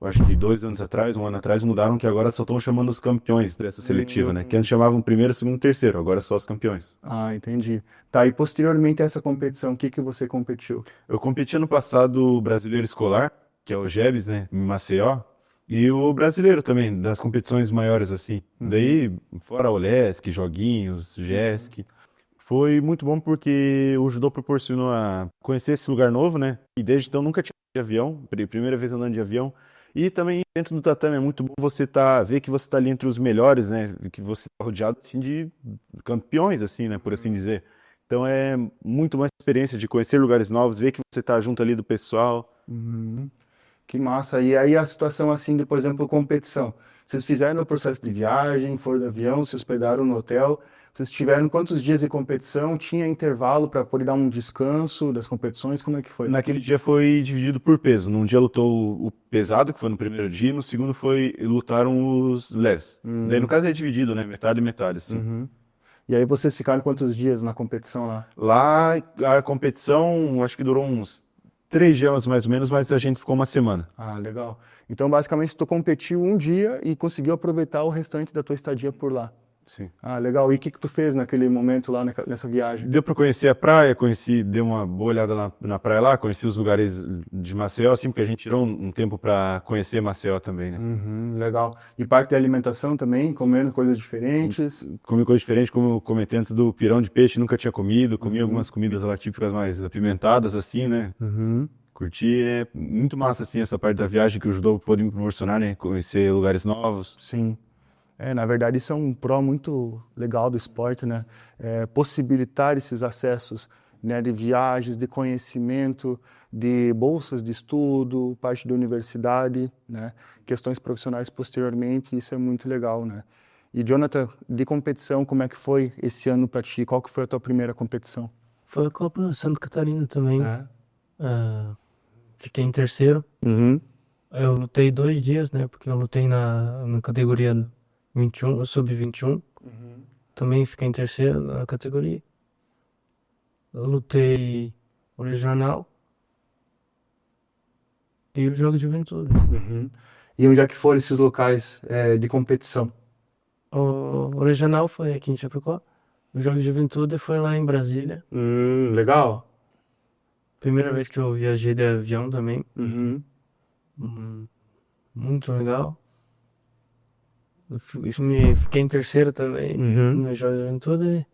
acho que 2 anos atrás, 1 ano atrás, mudaram que agora só estão chamando os campeões dessa seletiva, né? Que antes chamavam primeiro, segundo, terceiro, agora só os campeões. Ah, entendi. Tá, e posteriormente a essa competição, o que você competiu? Eu competi ano passado o Brasileiro Escolar, que é o GEBS, né, em Maceió, e o brasileiro também, das competições maiores assim. Daí, fora o LESC, joguinhos, GESC. Foi muito bom porque o judô proporcionou a conhecer esse lugar novo, né? E desde então nunca tinha andado de avião, primeira vez andando de avião. E também dentro do tatame é muito bom você ver que você está ali entre os melhores, né? Que você está rodeado assim de campeões, assim, né? Por assim dizer. Então é muito mais experiência de conhecer lugares novos, ver que você está junto ali do pessoal. Que massa. E aí a situação assim de, por exemplo, competição. Vocês fizeram o processo de viagem, foram de avião, se hospedaram no hotel. Vocês tiveram quantos dias de competição? Tinha intervalo para poder dar um descanso das competições? Como é que foi? Naquele dia foi dividido por peso. Num dia lutou o pesado, que foi no primeiro dia, e no segundo lutaram os leves. Daí no caso é dividido, né? Metade e metade, assim. E aí vocês ficaram quantos dias na competição lá? Lá, a competição, acho que durou uns 3 dias mais ou menos, mas a gente ficou uma semana. Ah, legal. Então, basicamente, tu competiu um dia e conseguiu aproveitar o restante da tua estadia por lá. Sim. Ah, legal. E o que tu fez naquele momento lá, nessa viagem? Deu para conhecer a praia, dei uma boa olhada na praia lá, conheci os lugares de Maceió, assim, porque a gente tirou um tempo para conhecer Maceió também, né? Uhum, legal. E parte da alimentação também, comendo coisas diferentes? Comi coisa diferente, como eu comentei antes do pirão de peixe, nunca tinha comido, comi algumas comidas lá típicas mais apimentadas, assim, né? Uhum. Curti, é muito massa, assim, essa parte da viagem que o judô pôde me proporcionar, né? Conhecer lugares novos. Sim. Na verdade, isso é um pró muito legal do esporte, né? Possibilitar esses acessos, né, de viagens, de conhecimento, de bolsas de estudo, parte da universidade, né? Questões profissionais posteriormente, isso é muito legal, né? E, Jonathan, de competição, como é que foi esse ano para ti? Qual que foi a tua primeira competição? Foi a Copa Santa Catarina também. É. Fiquei em terceiro. Uhum. Eu lutei 2 dias, né? Porque eu lutei na categoria 21, sub-21. Também fiquei em terceiro na categoria. Eu lutei o regional e o jogo de juventude. Uhum. E onde é que foram esses locais de competição? O regional foi aqui em Chapecó. O jogo de juventude foi lá em Brasília. Legal. Primeira vez que eu viajei de avião também. Uhum. Muito legal. Fiquei em terceiro também no jogo de juventude.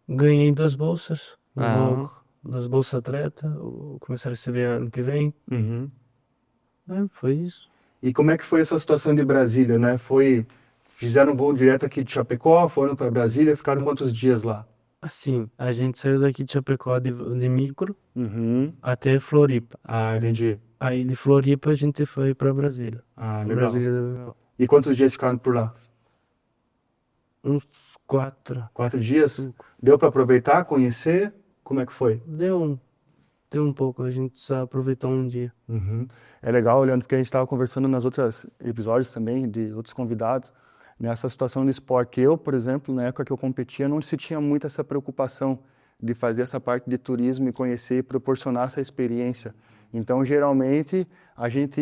Ganhei 2 bolsas. Logo, 2 bolsas atleta. Vou começar a receber ano que vem. Uhum. Foi isso. E como é que foi essa situação de Brasília, né? Fizeram um voo direto aqui de Chapecó, foram para Brasília, ficaram quantos dias lá? Assim, a gente saiu daqui de Chapecó de micro Uhum. até Floripa. Ah, entendi. Aí de Floripa a gente foi pra Brasília. Ah, legal. Brasília, E quantos dias ficaram por lá? uns 4. 4 dias? Deu para aproveitar, conhecer? Como é que foi? Deu um pouco, a gente só aproveitou um dia. Uhum. É legal, olhando, porque a gente estava conversando nas outras episódios também, de outros convidados, nessa situação do esporte. Eu, por exemplo, na época que eu competia, não se tinha muito essa preocupação de fazer essa parte de turismo e conhecer e proporcionar essa experiência. Então, geralmente, a gente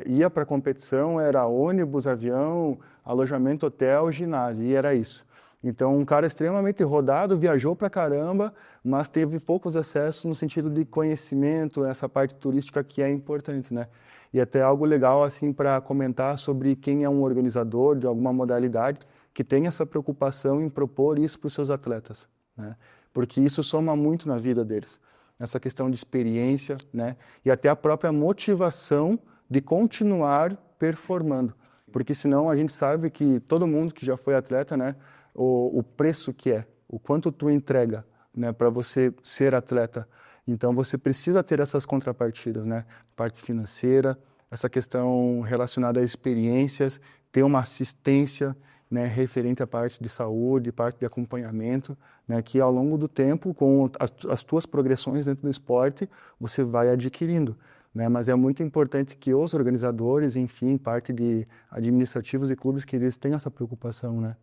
ia para a competição, era ônibus, avião, alojamento, hotel, ginásio, e era isso. Então, um cara extremamente rodado, viajou pra caramba, mas teve poucos acessos no sentido de conhecimento, essa parte turística que é importante, né? E até algo legal, assim, para comentar sobre quem é um organizador de alguma modalidade que tem essa preocupação em propor isso para os seus atletas, né? Porque isso soma muito na vida deles. Essa questão de experiência, né? E até a própria motivação de continuar performando. Porque senão a gente sabe que todo mundo que já foi atleta, né? O preço que é, o quanto tu entrega, né, para você ser atleta. Então você precisa ter essas contrapartidas, né? Parte financeira, essa questão relacionada a experiências, ter uma assistência, né, referente à parte de saúde, parte de acompanhamento, né, que ao longo do tempo, com as tuas progressões dentro do esporte, você vai adquirindo. Né? Mas é muito importante que os organizadores, enfim, parte de administrativos e clubes, que eles tenham essa preocupação, né?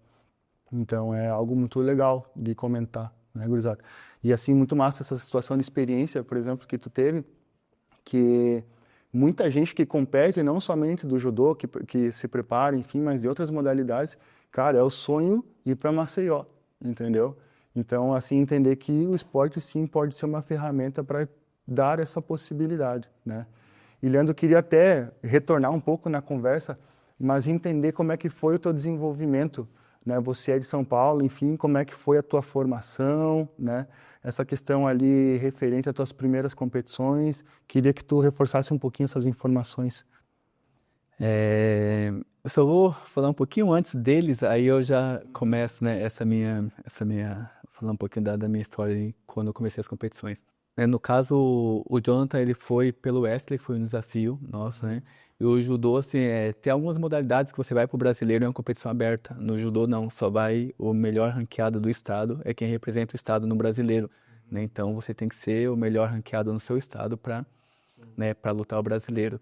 Então, é algo muito legal de comentar, né, gurizada? E, assim, muito massa essa situação de experiência, por exemplo, que tu teve, que muita gente que compete, não somente do judô, que se prepara, enfim, mas de outras modalidades, cara, é o sonho ir para Maceió, entendeu? Então, assim, entender que o esporte, sim, pode ser uma ferramenta para dar essa possibilidade, né? E, Leandro, queria até retornar um pouco na conversa, mas entender como é que foi o teu desenvolvimento, né? Você é de São Paulo, enfim, como é que foi a tua formação, né? Essa questão ali referente às tuas primeiras competições, queria que tu reforçasse um pouquinho essas informações. Eu só vou falar um pouquinho antes deles, aí eu já começo, né, falar um pouquinho da minha história aí, quando eu comecei as competições. No caso, o Jonathan, ele foi pelo Wesley, foi um desafio nosso, né? E o judô, assim, tem algumas modalidades que você vai pro brasileiro, é uma competição aberta. No judô, não, só vai o melhor ranqueado do estado, é quem representa o estado no brasileiro, né? Então, você tem que ser o melhor ranqueado no seu estado para, né, para lutar o brasileiro.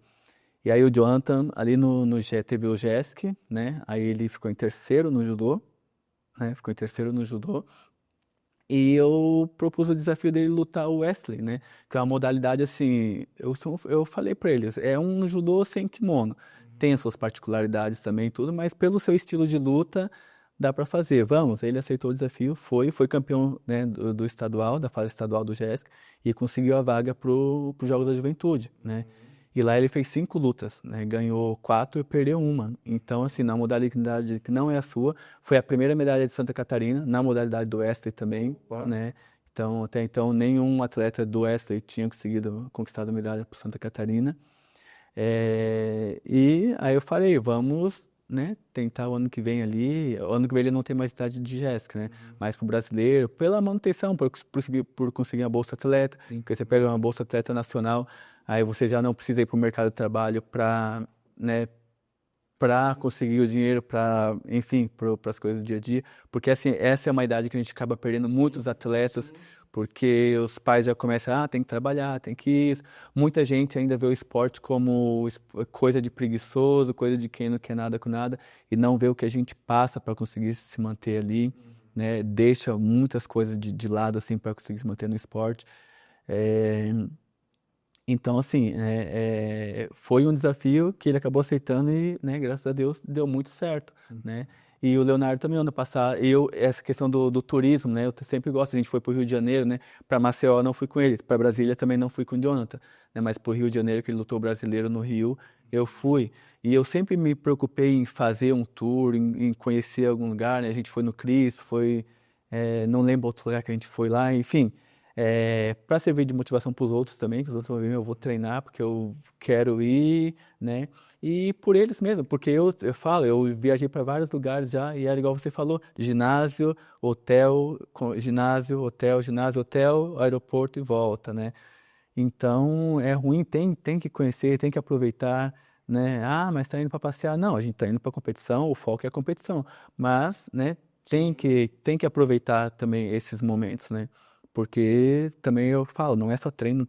E aí o Jonathan, ali teve o JESC, né? Aí ele ficou em terceiro no judô. né? Ficou em terceiro no judô. E eu propus o desafio dele lutar o wrestling, né? Que é uma modalidade assim, eu falei pra eles, é um judô sem kimono. Tem as suas particularidades também e tudo, mas pelo seu estilo de luta, dá pra fazer. Vamos, ele aceitou o desafio, foi campeão, né, do estadual, da fase estadual do JESC, e conseguiu a vaga pro Jogos da Juventude, né? E lá ele fez 5 lutas, né? Ganhou 4 e perdeu uma. Então, assim, na modalidade que não é a sua, foi a primeira medalha de Santa Catarina, na modalidade do wrestling também, né? Então, até então, nenhum atleta do wrestling tinha conquistado a medalha por Santa Catarina. E aí eu falei, vamos, né, tentar o ano que vem ali. O ano que vem ele não tem mais idade de JESC, né? Mas pro brasileiro, pela manutenção, por conseguir a Bolsa Atleta, porque você pega uma Bolsa Atleta nacional, aí você já não precisa ir pro mercado de trabalho para, né, para conseguir o dinheiro, para, enfim, para as coisas do dia a dia, porque assim, essa é uma idade que a gente acaba perdendo muitos atletas, porque os pais já começam, tem que trabalhar, tem que isso. Muita gente ainda vê o esporte como coisa de preguiçoso, coisa de quem não quer nada com nada, e não vê o que a gente passa para conseguir se manter ali, né? Deixa muitas coisas de lado assim para conseguir se manter no esporte. Então, assim, foi um desafio que ele acabou aceitando e, né, graças a Deus, deu muito certo, né? E o Leonardo também, ano passado, essa questão do turismo, né? Eu sempre gosto, a gente foi para o Rio de Janeiro, né? Para Maceió não fui com ele, para Brasília também não fui com o Jonathan, né? Mas para o Rio de Janeiro, que ele lutou brasileiro no Rio, eu fui. E eu sempre me preocupei em fazer um tour, em conhecer algum lugar, né? A gente foi no Cristo, não lembro outro lugar que a gente foi lá, enfim. Para servir de motivação para os outros também, que os outros vão ver, eu vou treinar porque eu quero ir, né? E por eles mesmo, porque eu viajei para vários lugares já e era igual você falou, ginásio, hotel, ginásio, hotel, aeroporto e volta, né? Então é ruim, tem que conhecer, tem que aproveitar, né? Mas tá indo para passear? Não, a gente tá indo para competição, o foco é a competição, mas, né? Tem que aproveitar também esses momentos, né? Porque também eu falo, não é só treino,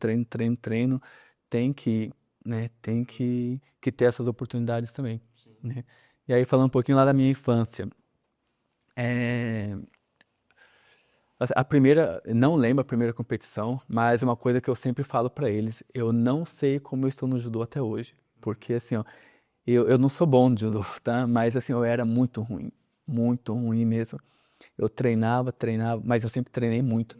tem que, né, tem que ter essas oportunidades também, né? E aí falando um pouquinho lá da minha infância, é, a primeira, não lembro a primeira competição, mas é uma coisa que eu sempre falo pra eles, eu não sei como eu estou no judô até hoje, porque assim, ó, eu não sou bom de judô, tá? Mas assim, eu era muito ruim mesmo. Eu treinava, mas eu sempre treinei muito,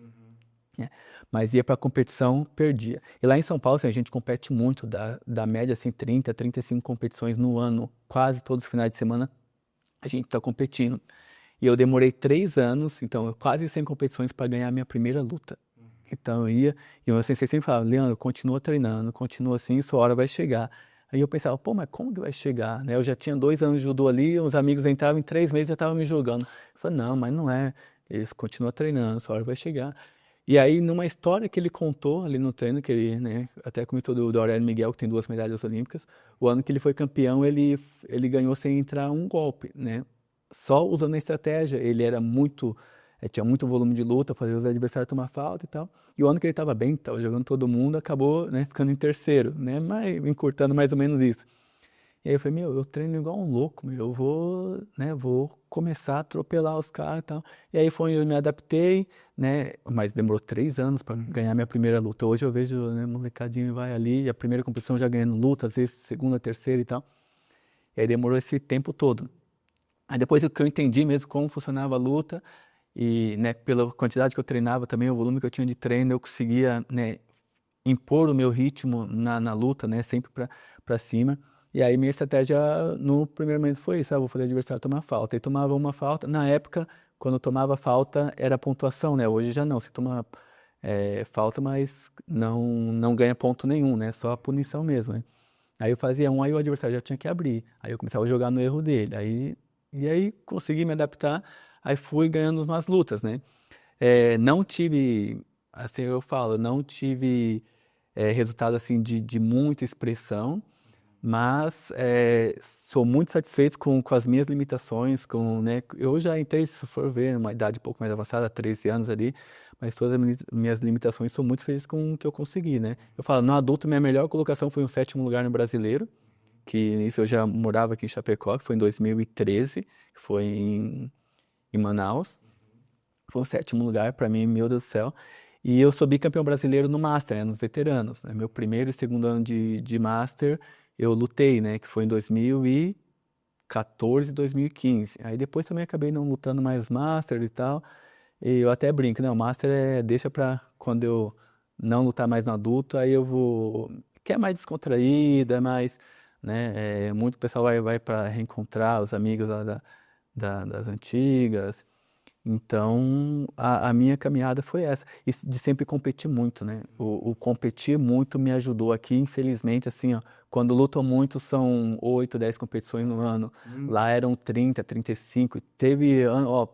né? Mas ia pra competição, perdia. E lá em São Paulo, assim, a gente compete muito, da média, assim, 30, 35 competições no ano, quase todos os finais de semana, a gente tá competindo. E eu demorei 3 anos, então, quase 100 competições para ganhar a minha primeira luta. Então eu ia, e o meu sensei sempre falava, Leandro, continua treinando, continua assim, sua hora vai chegar. Aí eu pensava, pô, mas como que vai chegar, né? Eu já tinha 2 anos de judô ali, os amigos entravam em 3 meses e já estavam me jogando. Eu falei, não, mas não é, eles continuam treinando, sua hora vai chegar. E aí, numa história que ele contou ali no treino, que ele, né, até comentou do Aurélio Miguel, que tem 2 medalhas olímpicas, o ano que ele foi campeão, ele ganhou sem entrar um golpe, né? Só usando a estratégia, ele era tinha muito volume de luta, fazia os adversários tomar falta e tal. E o ano que ele estava bem, estava jogando todo mundo, acabou, né, ficando em terceiro, né, mas encurtando mais ou menos isso. E aí eu falei, eu treino igual um louco, eu vou começar a atropelar os caras e tal. E aí foi onde eu me adaptei, né, mas demorou 3 anos para ganhar minha primeira luta. Hoje eu vejo, né, molecadinho vai ali, a primeira competição já ganhando luta, às vezes segunda, terceira e tal. E aí demorou esse tempo todo. Aí depois que eu entendi mesmo como funcionava a luta, e, né, pela quantidade que eu treinava também, o volume que eu tinha de treino, eu conseguia, né, impor o meu ritmo na luta, né, sempre para cima. E aí minha estratégia no primeiro momento foi isso, vou fazer o adversário tomar falta. E tomava uma falta, na época, quando eu tomava falta, era pontuação, né, hoje já não, você toma falta, mas não ganha ponto nenhum, né, só a punição mesmo, né. Aí eu fazia aí o adversário já tinha que abrir, aí eu começava a jogar no erro dele, e aí consegui me adaptar, aí fui ganhando umas lutas, né. Não tive, assim eu falo, não tive resultado assim de muita expressão, mas sou muito satisfeito com as minhas limitações, né, eu já entrei, se for ver, uma idade um pouco mais avançada, 13 anos ali, mas todas as minhas limitações, sou muito feliz com o que eu consegui, né. Eu falo, no adulto, minha melhor colocação foi um 7º lugar no Brasileiro, que isso eu já morava aqui em Chapecó, que foi em 2013, que foi em Manaus. Foi o 7º lugar para mim, meu Deus do céu. E eu sou bicampeão brasileiro no Master, né, nos veteranos, né? Meu primeiro e segundo ano de Master eu lutei, né, que foi em 2014 e 2015. Aí depois também acabei não lutando mais Master e tal. E eu até brinco, né, o Master deixa para quando eu não lutar mais no adulto, aí eu vou... Que é mais descontraído, é mais, né, muito pessoal vai para reencontrar os amigos lá das antigas. Então, a minha caminhada foi essa, e de sempre competir muito, né? O competir muito me ajudou aqui, infelizmente, assim, ó, quando lutam muito são 8, 10 competições no ano, lá eram 30, 35, teve ano, ó,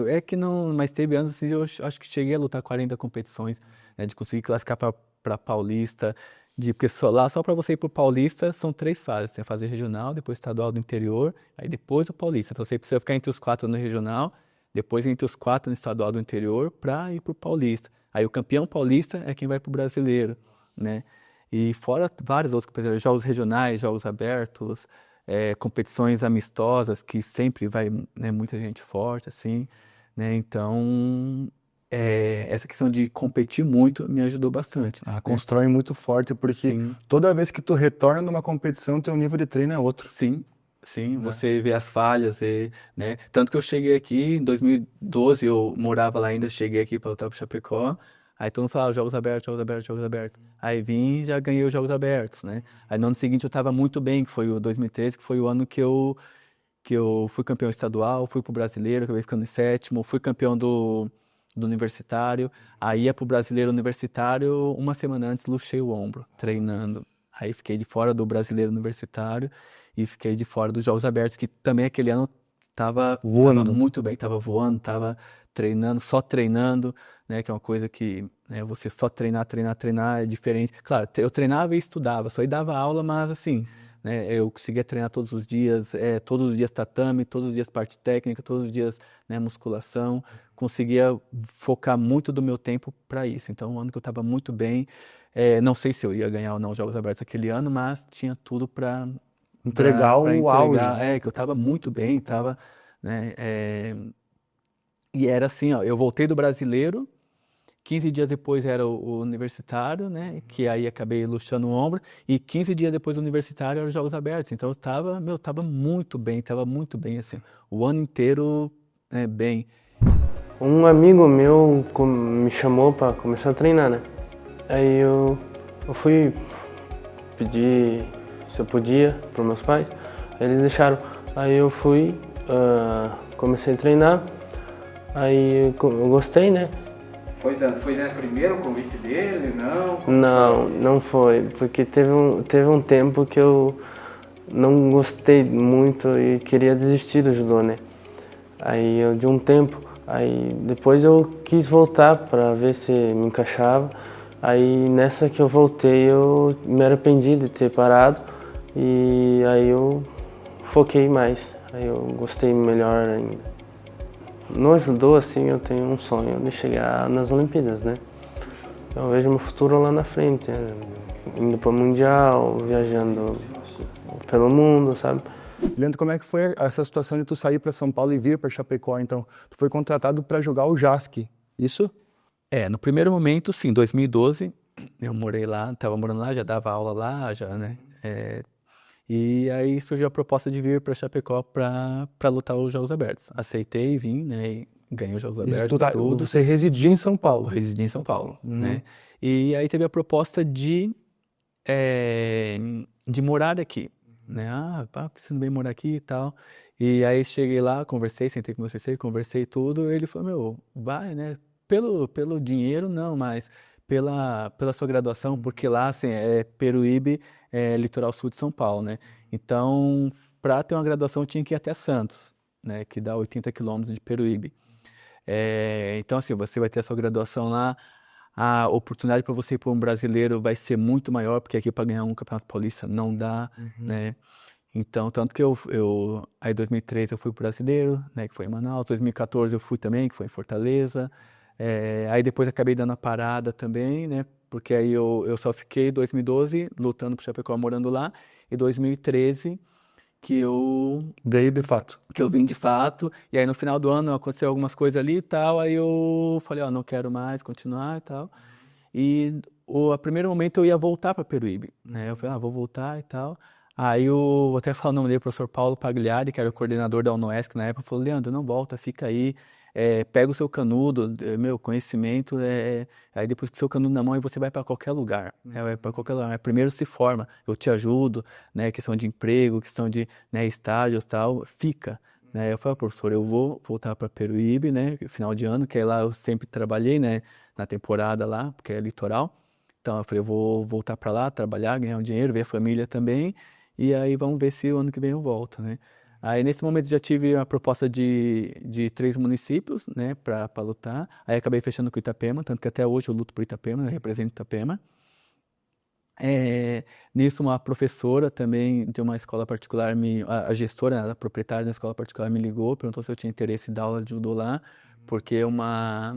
é que não, mas teve anos assim, eu acho que cheguei a lutar 40 competições, né, de conseguir classificar para Paulista, porque só para você ir para o Paulista são 3 fases, você fazer regional, depois estadual do interior, aí depois o Paulista, então você precisa ficar entre os 4 no regional, depois entre os 4 no estadual do interior para ir para o Paulista. Aí o campeão paulista é quem vai para o brasileiro, né? E fora vários outros competidores, jogos regionais, jogos abertos, competições amistosas que sempre vai, né, muita gente forte, assim, né? Então, essa questão de competir muito me ajudou bastante. Constrói muito forte, porque Sim. toda vez que tu retorna numa competição, teu nível de treino é outro. Sim, sim, você vê as falhas, né? Tanto que eu cheguei aqui em 2012, eu morava lá ainda, cheguei aqui para lutar pro Chapecó, aí todo mundo falava jogos abertos, jogos abertos, jogos abertos. Aí vim e já ganhei os jogos abertos, né? Aí no ano seguinte eu estava muito bem, que foi o 2013, que foi o ano que eu fui campeão estadual, fui pro brasileiro, acabei ficando em 7º, fui campeão do universitário, aí ia pro brasileiro universitário, uma semana antes luxei o ombro, treinando. Aí fiquei de fora do brasileiro universitário e fiquei de fora dos Jogos Abertos, que também aquele ano tava Voando. muito bem, tava voando, tava treinando, só treinando, né, que é uma coisa que, né, você só treinar, treinar, treinar é diferente. Claro, eu treinava e estudava, só aí dava aula, mas assim, né, eu conseguia treinar todos os dias tatame, todos os dias parte técnica, todos os dias, né, musculação, conseguia focar muito do meu tempo para isso. Então, um ano que eu estava muito bem, não sei se eu ia ganhar ou não os Jogos Abertos aquele ano, mas tinha tudo para Entregar o auge. que eu estava muito bem, estava, né, e era assim, ó, eu voltei do brasileiro, 15 dias depois era o universitário, né, que aí acabei luxando o ombro, e 15 dias depois do universitário eram os Jogos Abertos, então eu estava muito bem, assim, o ano inteiro, bem. Um amigo meu me chamou para começar a treinar, né? Aí eu fui pedir se eu podia para meus pais, aí eles deixaram. Aí eu fui, comecei a treinar, aí eu gostei, né? Foi no primeiro convite dele, não? Não foi, porque teve um tempo que eu não gostei muito e queria desistir do judô, né? Aí de um tempo, aí depois eu quis voltar para ver se me encaixava. Aí nessa que eu voltei eu me arrependi de ter parado e aí eu foquei mais, aí eu gostei melhor ainda. No judô, assim, eu tenho um sonho de chegar nas Olimpíadas, né? Eu vejo meu futuro lá na frente, né? Indo para o Mundial, viajando pelo mundo, sabe? Leandro, como é que foi essa situação de tu sair para São Paulo e vir para Chapecó, então? Tu foi contratado para jogar o JASC, isso? No primeiro momento, sim, 2012, eu morei lá, estava morando lá, já dava aula lá, já, né? E aí surgiu a proposta de vir para Chapecó para lutar os Jogos Abertos. Aceitei, vim, né? E ganhei os Jogos Abertos, tudo. Você residia em São Paulo? Residi em São Paulo, né? E aí teve a proposta de morar aqui, né? Por que você não vem morar aqui e tal? E aí cheguei lá, conversei, sentei com você, conversei tudo, ele falou, meu, vai, né? Pelo dinheiro, não, mas pela sua graduação, porque lá, assim, Peruíbe, litoral sul de São Paulo, né? Então, para ter uma graduação, eu tinha que ir até Santos, né? Que dá 80 quilômetros de Peruíbe. Então, assim, você vai ter a sua graduação lá, a oportunidade para você ir para um brasileiro vai ser muito maior, porque aqui para ganhar um campeonato paulista não dá, né? Então, tanto que aí em 2013 eu fui pro brasileiro, né, que foi em Manaus, 2014 eu fui também, que foi em Fortaleza, aí depois acabei dando a parada também, né, porque aí eu só fiquei 2012 lutando pro Chapecó, morando lá, e 2013 que eu Daí, de fato. vim de fato, e aí no final do ano aconteceu algumas coisas ali e tal, aí eu falei, ó, não quero mais continuar e tal. E a primeiro momento eu ia voltar para Peruíbe, né? Eu falei, vou voltar e tal. Aí eu vou até falar o nome dele, o professor Paulo Pagliari, que era o coordenador da UNOESC na época, falou, Leandro, não volta, fica aí, pega o seu canudo, meu conhecimento, aí depois com o seu canudo na mão, aí você vai para qualquer lugar, vai para qualquer lugar. Primeiro se forma, eu te ajudo, né, questão de emprego, questão de, né, estágios e tal, fica. Né? Eu falei, professor, eu vou voltar para Peruíbe, né, final de ano, que é lá eu sempre trabalhei, né, na temporada lá, porque é litoral. Então eu falei, eu vou voltar para lá, trabalhar, ganhar um dinheiro, ver a família também, e aí vamos ver se o ano que vem eu volto, né? Aí nesse momento já tive a proposta de 3 municípios, né, para lutar. Aí acabei fechando com Itapema, tanto que até hoje eu luto por Itapema, né, represento Itapema. Nisso uma professora também de uma escola particular, a gestora, a proprietária da escola particular me ligou, perguntou se eu tinha interesse em dar aula de judô lá, porque uma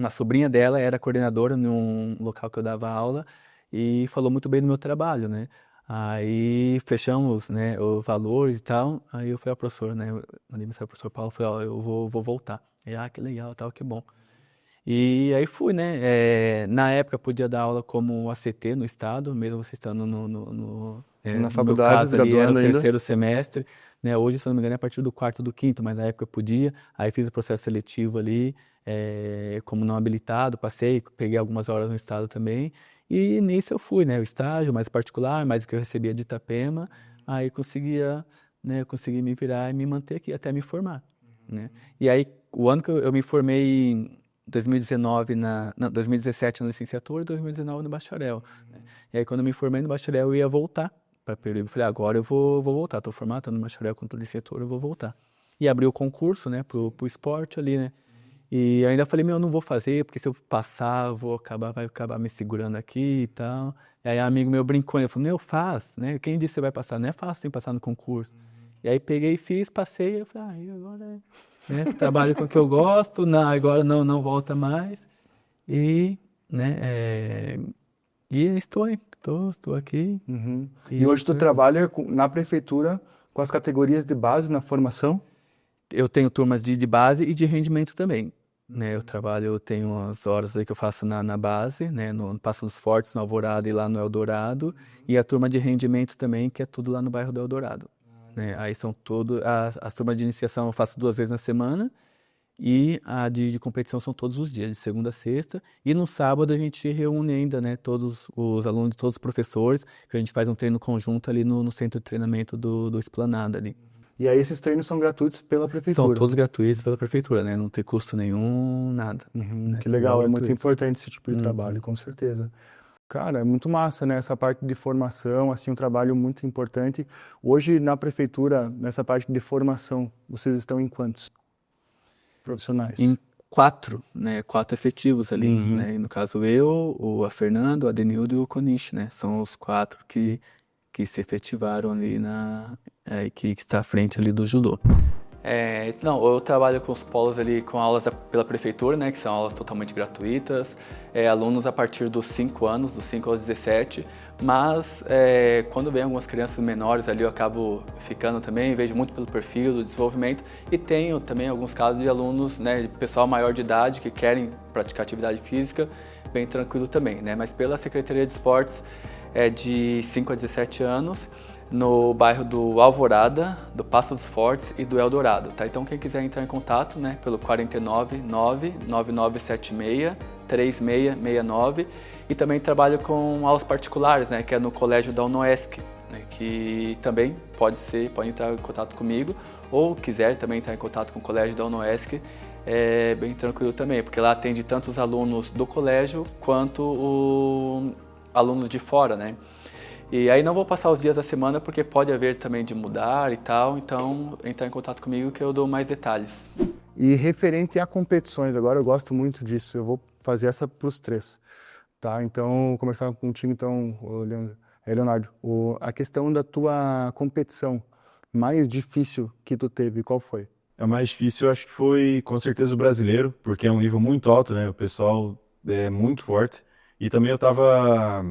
sobrinha dela era coordenadora num local que eu dava aula e falou muito bem do meu trabalho, né? Aí fechamos, né, o valor e tal. Aí eu falei ao professor, né, eu mandei mensagem ao professor Paulo, falei, ó, eu vou voltar. Ele, que legal, tal, que bom. E aí fui, né? Na época podia dar aula como ACT no estado, mesmo você estando Na no meu faculdade, caso ali era o graduando ainda. terceiro semestre, né? Hoje, se eu não me engano, é a partir do quarto do quinto, mas na época podia. Aí fiz o processo seletivo ali, como não habilitado, passei, peguei algumas horas no estado também. E nisso eu fui, né? O estágio mais particular, mais o que eu recebia de Itapema, aí conseguia, né? Consegui me virar e me manter aqui até me formar, né? E aí, o ano que eu me formei em 2019 não, 2017 na licenciatura e 2019 no bacharel, né? E aí, quando eu me formei no bacharel, eu ia voltar para Peruíbe. Falei, agora eu vou voltar, estou formado, estou no bacharel com licenciatura, eu vou voltar. E abri o concurso, né, pro esporte ali, né? E ainda falei, eu não vou fazer, porque se eu passar, vai acabar me segurando aqui e tal. E aí, um amigo meu brincou, ele falou, faz, né? Quem disse que você vai passar? Não é fácil assim passar no concurso. E aí, peguei e fiz, passei, eu falei, agora né? Trabalho com o que eu gosto, agora não volta mais. E, né, e estou aqui. Uhum. E hoje tu trabalha na prefeitura com as categorias de base na formação? Eu tenho turmas de base e de rendimento também, né? Eu tenho as horas aí que eu faço na base, né? No Passo dos Fortes, no Alvorada e lá no Eldorado. E a turma de rendimento também, que é tudo lá no bairro do Eldorado. Né? Aí são as turmas de iniciação eu faço 2 vezes na semana e a de competição são todos os dias, de segunda a sexta. E no sábado a gente reúne ainda, né, todos os alunos, todos os professores, que a gente faz um treino conjunto ali no centro de treinamento do Esplanada ali. E aí esses treinos são gratuitos pela prefeitura? São todos gratuitos pela prefeitura, né? Não tem custo nenhum, nada. Né? Que legal, é muito gratuito. importante esse tipo de trabalho, com certeza. Cara, é muito massa, né? Essa parte de formação, assim, um trabalho muito importante. Hoje, na prefeitura, nessa parte de formação, vocês estão em quantos profissionais? Em 4, né? 4 efetivos ali, né? E no caso a Fernando, o Adenildo e o Coniche, né? São os 4 que se efetivaram ali que está à frente ali do judô. Não, eu trabalho com os polos ali com aulas pela prefeitura, né, que são aulas totalmente gratuitas, alunos a partir dos 5 anos, dos 5 aos 17, mas quando vem algumas crianças menores ali eu acabo ficando também, vejo muito pelo perfil do desenvolvimento e tenho também alguns casos de alunos, né, de pessoal maior de idade que querem praticar atividade física, bem tranquilo também, né, mas pela Secretaria de Esportes é de 5 a 17 anos, no bairro do Alvorada, do Passo dos Fortes e do Eldorado, tá? Então quem quiser entrar em contato, né, pelo 499-9976-3669 e também trabalho com aulas particulares, né, que é no colégio da UNOESC, né, que também pode entrar em contato comigo ou quiser também entrar em contato com o colégio da UNOESC, é bem tranquilo também, porque lá atende tanto os alunos do colégio quanto alunos de fora, né? E aí não vou passar os dias da semana porque pode haver também de mudar e tal, então entrar em contato comigo que eu dou mais detalhes. E referente a competições, agora eu gosto muito disso, eu vou fazer essa para os 3, tá? Então, conversar contigo então, Leonardo, a questão da tua competição mais difícil que tu teve, qual foi? A mais difícil eu acho que foi com certeza o brasileiro, porque é um nível muito alto, né? O pessoal é muito forte. E também eu tava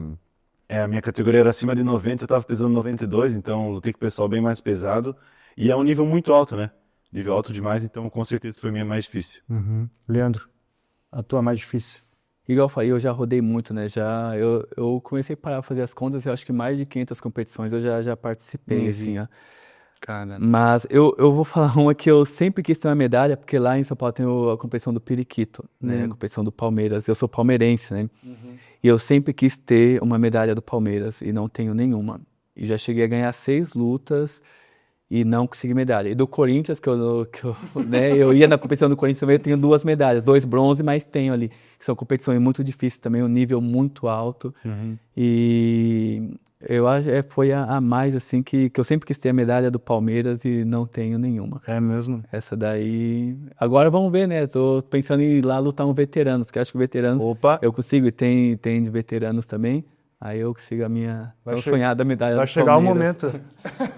A minha categoria era acima de 90, eu tava pesando 92, então lutei com o pessoal bem mais pesado. E é um nível muito alto, né? Nível alto demais, então com certeza foi a minha mais difícil. Leandro, a tua mais difícil? Igual eu falei, eu já rodei muito, né? Eu comecei a parar a fazer as contas, eu acho que mais de 500 competições eu já participei, assim, ó. Cara, Mas eu vou falar uma que eu sempre quis ter uma medalha, porque lá em São Paulo tem a competição do Periquito, né? A competição do Palmeiras. Eu sou palmeirense, né? E eu sempre quis ter uma medalha do Palmeiras e não tenho nenhuma. E já cheguei a ganhar 6 lutas e não consegui medalha. E do Corinthians, né, eu ia na competição do Corinthians também, eu tenho 2 medalhas, 2 bronze, mas tenho ali. Que são competições muito difíceis também, um nível muito alto. E eu acho foi a mais, assim, que eu sempre quis ter a medalha do Palmeiras e não tenho nenhuma. é mesmo? Essa daí. Agora vamos ver, né? Tô pensando em ir lá lutar um veteranos, porque acho que veteranos Opa, eu consigo, e tem de veteranos também. Aí eu consigo a minha Vai tão che- sonhada medalha vai do chegar o Palmeiras. momento.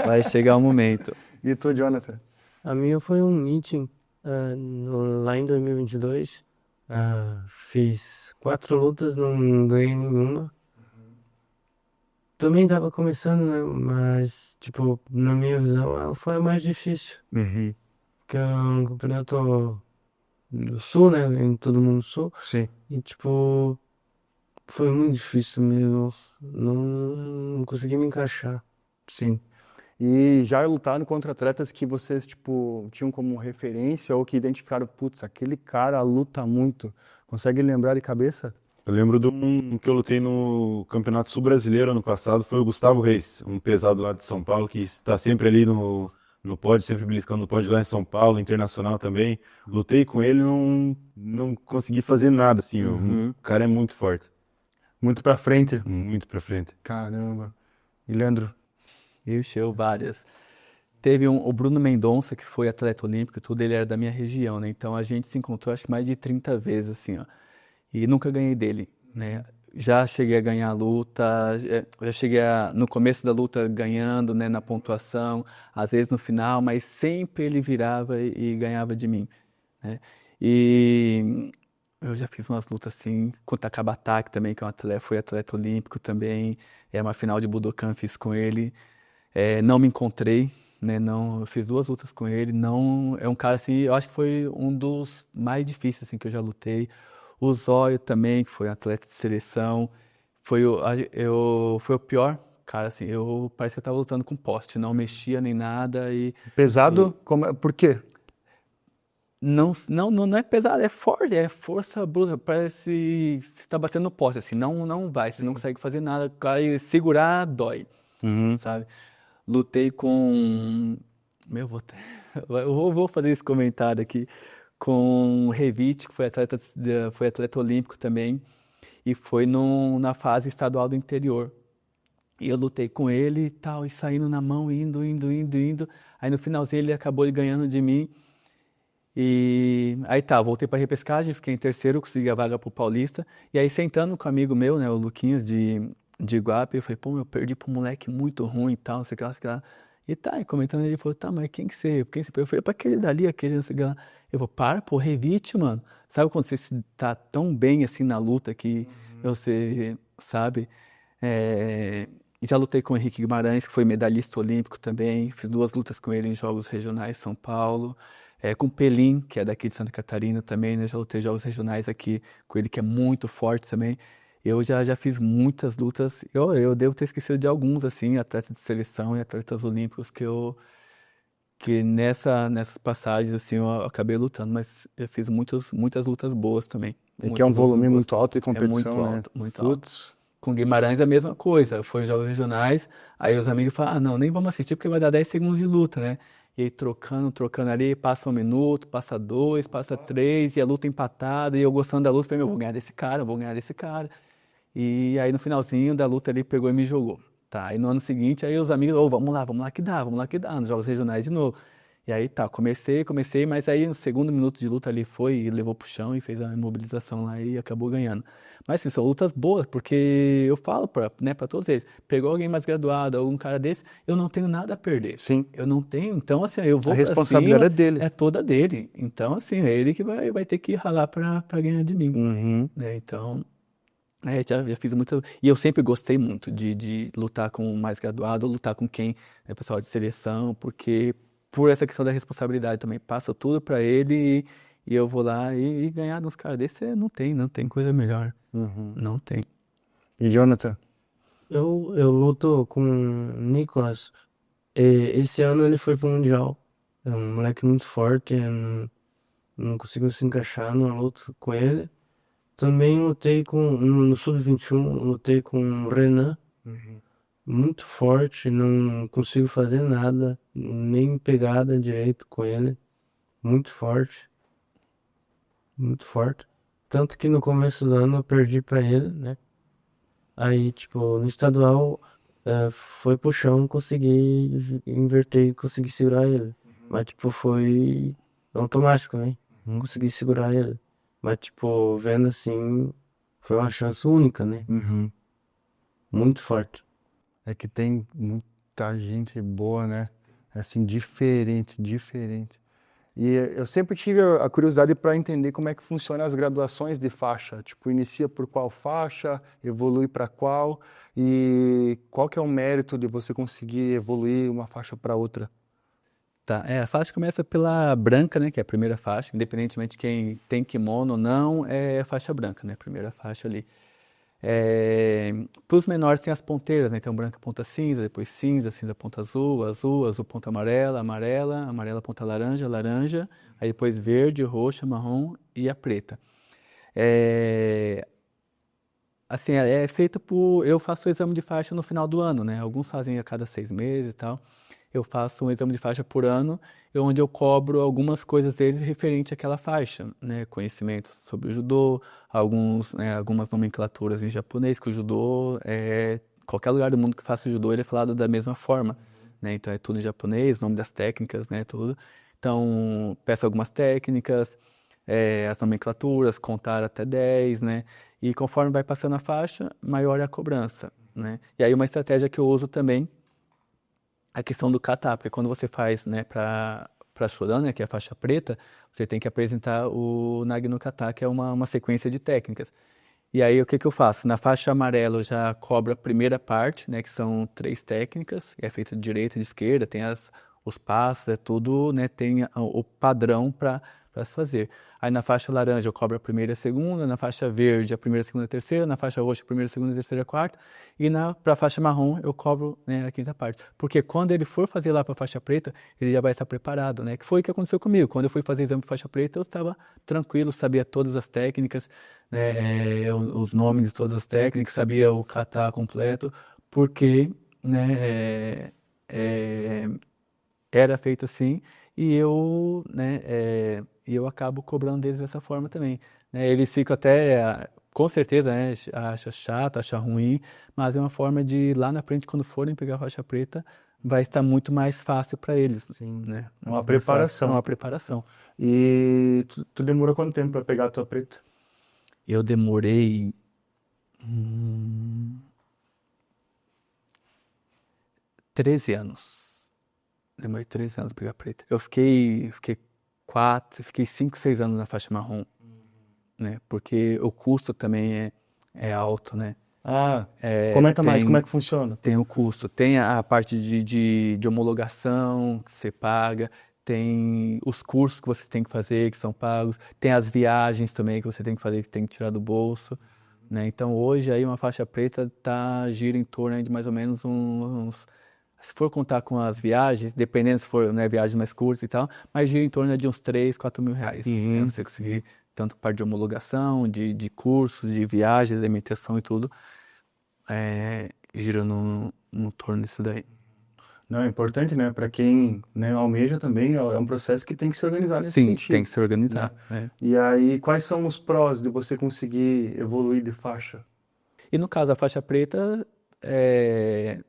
Vai chegar o momento. E tu, Jonathan? A minha foi um meeting lá em 2022. Fiz 4 lutas, não ganhei nenhuma. Também tava começando, né? Mas, tipo, na minha visão, ela foi a mais difícil. Que é um campeonato do Sul, né? Em todo mundo do Sul. Sim. E, tipo, foi muito difícil mesmo. Não consegui me encaixar. Sim. E já lutaram contra atletas que vocês, tipo, tinham como referência ou que identificaram, putz, aquele cara luta muito. Consegue lembrar de cabeça? Eu lembro de um que eu lutei no Campeonato Sul-Brasileiro ano passado, foi o Gustavo Reis, um pesado lá de São Paulo, que está sempre ali no pódio, sempre beliscando no pódio lá em São Paulo, internacional também. Lutei com ele, não consegui fazer nada, assim, o cara é muito forte, Muito pra frente. muito pra frente. Caramba. E Leandro? Eu várias. Teve o Bruno Mendonça, que foi atleta olímpico, e tudo, ele era da minha região, né? Então a gente se encontrou acho que mais de 30 vezes, assim, ó. E nunca ganhei dele, né? Já cheguei a ganhar a luta, já cheguei no começo da luta ganhando, né, na pontuação, às vezes no final, mas sempre ele virava e ganhava de mim, né? E eu já fiz umas lutas assim, contra Kabatak também, que é um atleta, foi atleta olímpico também, uma final de Budokan fiz com ele. Não me encontrei, né? Não, eu fiz 2 lutas com ele. Não, é um cara assim, eu acho que foi um dos mais difíceis assim que eu já lutei. O Zóio também, que foi um atleta de seleção, foi o pior, cara, assim, parece que eu tava lutando com poste, não mexia nem nada e Pesado? Por quê? não é pesado, é forte, é força bruta, parece que você tá batendo no poste, assim, não vai, você não consegue fazer nada, cara, segurar dói, sabe? Lutei com, eu vou fazer esse comentário aqui, com o Revit, que foi atleta olímpico também, e foi na fase estadual do interior. E eu lutei com ele e tal, e saindo na mão, indo. Aí no finalzinho ele acabou ganhando de mim. E aí voltei para repescagem, fiquei em terceiro, consegui a vaga pro Paulista. E aí sentando com um amigo meu, né, o Luquinhas de Iguape, eu falei, pô, eu perdi pro moleque muito ruim e tal, não sei o que lá, não sei o que lá. E comentando, ele falou, tá, mas quem você perdeu? Eu falei, pra aquele dali, aquele, não sei o que lá. Eu vou, pô, Revite, mano. Sabe quando você tá tão bem assim na luta que você, sabe? Já lutei com o Henrique Guimarães, que foi medalhista olímpico também. Fiz 2 lutas com ele em Jogos Regionais São Paulo. Com o Pelim, que é daqui de Santa Catarina também, né? Já lutei Jogos Regionais aqui com ele, que é muito forte também. Eu já fiz muitas lutas. Eu devo ter esquecido de alguns, assim, atletas de seleção e atletas olímpicos que nessas passagens, assim, eu acabei lutando. Mas eu fiz muitas lutas boas também. É que é um Muitas lutas volume boas. muito alto de É competição, muito né? alto, muito alto. Putz. Com Guimarães é a mesma coisa. Foi em Jogos Regionais, aí os amigos falam, não, nem vamos assistir porque vai dar 10 segundos de luta, né? E aí trocando ali, passa 1 minuto, passa 2, passa 3, e a luta empatada, e eu gostando da luta, falei, eu vou ganhar desse cara, eu vou ganhar desse cara. E aí no finalzinho da luta ele pegou e me jogou. Tá, aí no ano seguinte, aí os amigos, vamos lá que dá, nos Jogos Regionais de novo. E aí comecei, mas aí no segundo minuto de luta ali foi e levou pro chão e fez a imobilização lá e acabou ganhando. Mas assim, são lutas boas, porque eu falo pra todos eles, pegou alguém mais graduado, algum cara desse, eu não tenho nada a perder. Sim. Eu não tenho, então assim, eu vou A pra responsabilidade cima, é dele. é toda dele. Então assim, é ele que vai ter que ralar pra ganhar de mim. Uhum. Né? Então, Já fiz muito. E eu sempre gostei muito de lutar com o mais graduado, ou lutar com quem é pessoal de seleção, porque por essa questão da responsabilidade também, passa tudo pra ele e eu vou lá e ganhar dos caras desse, não tem coisa melhor. Uhum. Não tem. E Jonathan? Eu luto com o Nicolas. Esse ano ele foi pro Mundial. É um moleque muito forte. Eu não consigo se encaixar na luta com ele. Também lutei no Sub-21, lutei com o Renan. Muito forte, não consigo fazer nada, nem pegada direito com ele. Muito forte, muito forte. Tanto que no começo do ano eu perdi pra ele, né? Aí, tipo, no estadual, foi pro chão, consegui inverter, consegui segurar ele. Mas, tipo, foi automático, né? Não consegui segurar ele. Mas, tipo, vendo assim, foi uma chance única, né? Uhum. Muito forte. É que tem muita gente boa, né? Assim, diferente. E eu sempre tive a curiosidade para entender como é que funcionam as graduações de faixa. Tipo, inicia por qual faixa, evolui para qual, e qual que é o mérito de você conseguir evoluir uma faixa para outra? Tá, a faixa começa pela branca, né, que é a primeira faixa, independentemente de quem tem kimono ou não, é a faixa branca, né, a primeira faixa ali. Para os menores tem as ponteiras, né, então branca ponta cinza, depois cinza, cinza ponta azul, azul, azul ponta amarela, amarela, amarela ponta laranja, laranja, aí depois verde, roxa, marrom e a preta. Assim, é feito por... Eu faço o exame de faixa no final do ano, né? Alguns fazem a cada 6 meses e tal. Eu faço um exame de faixa por ano, onde eu cobro algumas coisas deles referente àquela faixa, né? Conhecimentos sobre o judô, algumas nomenclaturas em japonês, que o judô, qualquer lugar do mundo que faça judô, ele é falado da mesma forma, né? Então é tudo em japonês, nome das técnicas, né? Tudo. Então, peço algumas técnicas, as nomenclaturas, contar até 10, né? E conforme vai passando a faixa, maior é a cobrança, né? E aí uma estratégia que eu uso também, a questão do kata, porque quando você faz, né, para Shodan, né, que é a faixa preta, você tem que apresentar o Nagi no kata, que é uma sequência de técnicas. E aí o que eu faço? Na faixa amarela eu já cobro a primeira parte, né, que são 3 técnicas, é feita de direita e de esquerda, tem os passos, é tudo, né, tem o padrão para se fazer. Aí na faixa laranja eu cobro a primeira e a segunda, na faixa verde a primeira, a segunda e a terceira, na faixa roxa a primeira, a segunda, a terceira e a quarta, e para a faixa marrom eu cobro, né, a quinta parte. Porque quando ele for fazer lá para a faixa preta, ele já vai estar preparado, né? Que foi o que aconteceu comigo. Quando eu fui fazer exame de faixa preta, eu estava tranquilo, sabia todas as técnicas, né, os nomes de todas as técnicas, sabia o kata completo, porque, né, era feito assim, e eu, né, e eu acabo cobrando deles dessa forma também, né? Eles ficam até, com certeza, né, acha chato, acha ruim, mas é uma forma de lá na frente, quando forem pegar a faixa preta, vai estar muito mais fácil para eles, né? Uma preparação. Uma preparação. E tu demorou quanto tempo para pegar a tua preta? Eu demorei 13 anos. Demorei 13 anos pra pegar preta. Eu fiquei 5, 6 anos na faixa marrom, né? Porque o custo também é alto, né? Comenta mais, como é que funciona? Tem o custo, tem a parte de homologação que você paga, tem os cursos que você tem que fazer, que são pagos, tem as viagens também que você tem que fazer, que tem que tirar do bolso, né? Então hoje aí uma faixa preta gira em torno aí de mais ou menos uns, se for contar com as viagens, dependendo se for, né, viagens mais curtas e tal, mas gira em torno de uns 3, 4 mil reais, né? Você conseguir tanto parte de homologação, de cursos, de viagens, de alimentação e tudo, gira no torno disso daí. Não, é importante, né? Para quem, né, almeja também, é um processo que tem que se organizar nesse Sim, sentido. tem que se organizar. E aí, quais são os prós de você conseguir evoluir de faixa? E no caso, a faixa preta é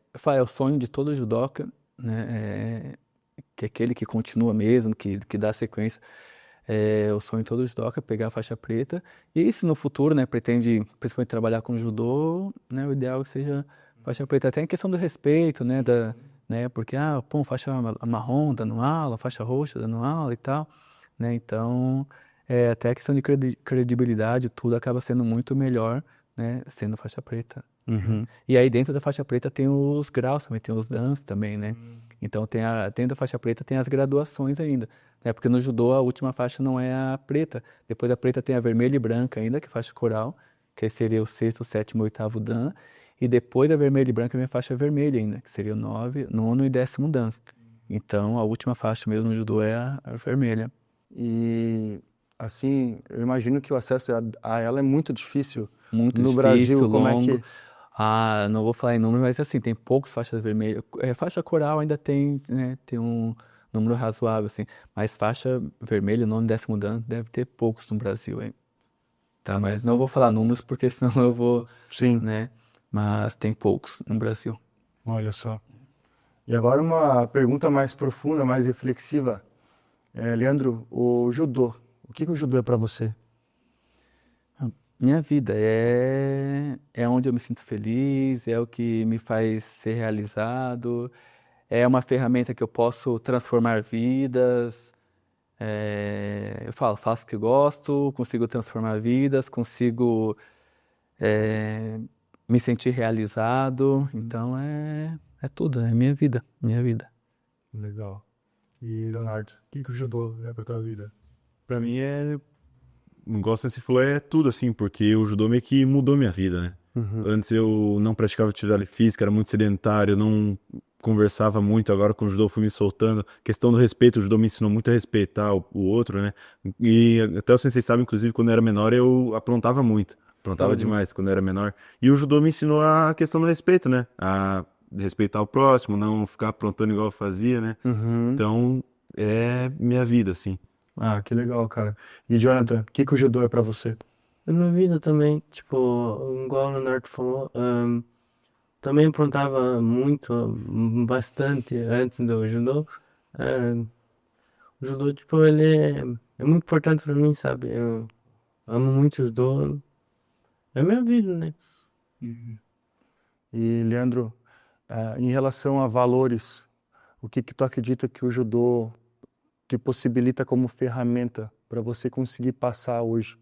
o sonho de todo judoca, né? Que é aquele que continua mesmo, que dá sequência. O sonho de todo judoca é pegar a faixa preta. E se no futuro, né, pretende principalmente trabalhar com judô, né, o ideal é que seja faixa preta. Até em questão do respeito, né, né, porque, faixa marrom dando aula, faixa roxa dando aula e tal, né, então, até a questão de credibilidade, tudo acaba sendo muito melhor né, sendo faixa preta. Uhum. E aí dentro da faixa preta tem os graus também, tem os dans também, né? Então dentro da faixa preta tem as graduações ainda, né? Porque no judô a última faixa não é a preta. Depois da preta tem a vermelha e branca ainda, que é faixa coral, que seria o 6º, 7º, 8º dan. E depois da vermelha e branca vem a faixa vermelha ainda, que seria o 9º, 9º e 10º dan. Então a última faixa mesmo no judô é a vermelha. E, assim, eu imagino que o acesso a ela é muito difícil. Muito No difícil, Brasil, como é longo. que... Não vou falar em número, mas assim, tem poucas faixas vermelhas. Faixa coral ainda tem, né, tem um número razoável, assim. Mas faixa vermelha, 9º, 10º dan, deve ter poucos no Brasil, hein? Tá, mas não vou falar números porque senão eu vou, Sim, né? Mas tem poucos no Brasil. olha só. E agora uma pergunta mais profunda, mais reflexiva. Leandro, o judô, o que o judô é para você? Minha vida é onde eu me sinto feliz, é o que me faz ser realizado, é uma ferramenta que eu posso transformar vidas. Eu faço o que gosto, consigo transformar vidas, consigo me sentir realizado. Então é tudo, é minha vida, minha vida. Legal. E, Leonardo, o que o judô é para tua vida? Pra mim igual você falou, é tudo assim, porque o judô meio que mudou minha vida, né? Antes eu não praticava atividade física, era muito sedentário, não conversava muito, agora com o judô fui me soltando. Questão do respeito, o judô me ensinou muito a respeitar o outro, né? E até o sensei sabe, inclusive, quando eu era menor, eu aprontava muito. Aprontava demais quando eu era menor. E o judô me ensinou a questão do respeito, né? A respeitar o próximo, não ficar aprontando igual eu fazia, né? Então, é minha vida, assim. Ah, que legal, cara. E, Jonathan, o que o judô é para você? Na minha vida também, tipo, igual o Leonardo falou, também aprontava muito, bastante antes do judô. Ahn, o judô, tipo, ele é muito importante pra mim, sabe? Eu amo muito o judô. É a minha vida, né? E, Leandro, em relação a valores, o que tu acredita que o judô te possibilita como ferramenta para você conseguir passar hoje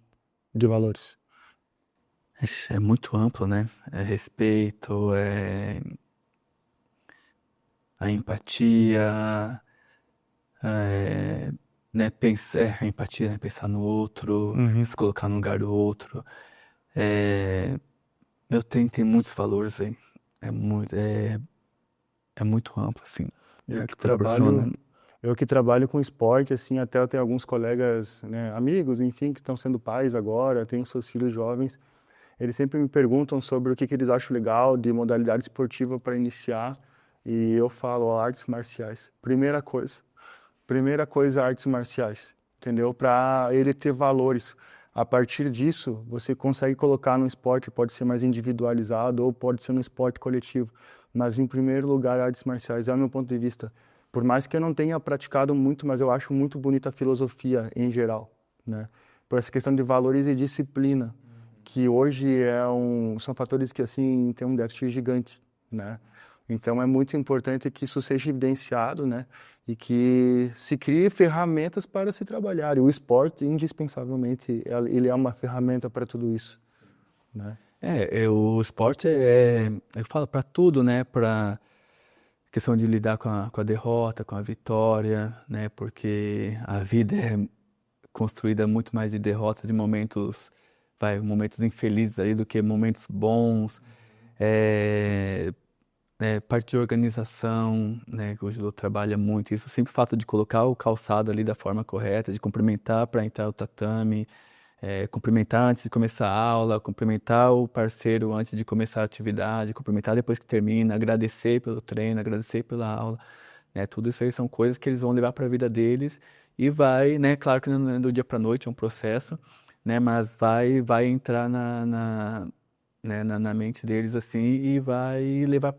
de valores? É muito amplo, né? É respeito, a empatia, né? A empatia, né? Pensar no outro, se colocar no lugar do outro. Tem muitos valores aí. É muito amplo, assim. Eu Que que proporciona. trabalho, eu que trabalho com esporte, assim, até eu tenho alguns colegas, né, amigos, enfim, que estão sendo pais agora, têm seus filhos jovens. Eles sempre me perguntam sobre o que eles acham legal de modalidade esportiva para iniciar, e eu falo, ó, artes marciais. Primeira coisa, artes marciais, entendeu? Para ele ter valores. A partir disso, você consegue colocar no esporte, pode ser mais individualizado ou pode ser no esporte coletivo. Mas, em primeiro lugar, artes marciais, é o meu ponto de vista. Por mais que eu não tenha praticado muito, mas eu acho muito bonita a filosofia em geral, né? Por essa questão de valores e disciplina, que hoje são fatores que, assim, têm um déficit gigante, né? Então, é muito importante que isso seja evidenciado, né? E que se crie ferramentas para se trabalhar. E o esporte, indispensavelmente, ele é uma ferramenta para tudo isso, né? O esporte eu falo para tudo, né? Para questão de lidar com a derrota, com a vitória, né? Porque a vida é construída muito mais de derrotas e momentos infelizes ali do que momentos bons. Parte de organização, né? Que o judô trabalha muito. Isso sempre fato de colocar o calçado ali da forma correta, de cumprimentar para entrar no tatame. Cumprimentar antes de começar a aula, cumprimentar o parceiro antes de começar a atividade, cumprimentar depois que termina, agradecer pelo treino, agradecer pela aula, né? Tudo isso aí são coisas que eles vão levar para a vida deles e vai, né? Claro que não é do dia para a noite, é um processo, né? Mas vai entrar né, na mente deles assim e vai levar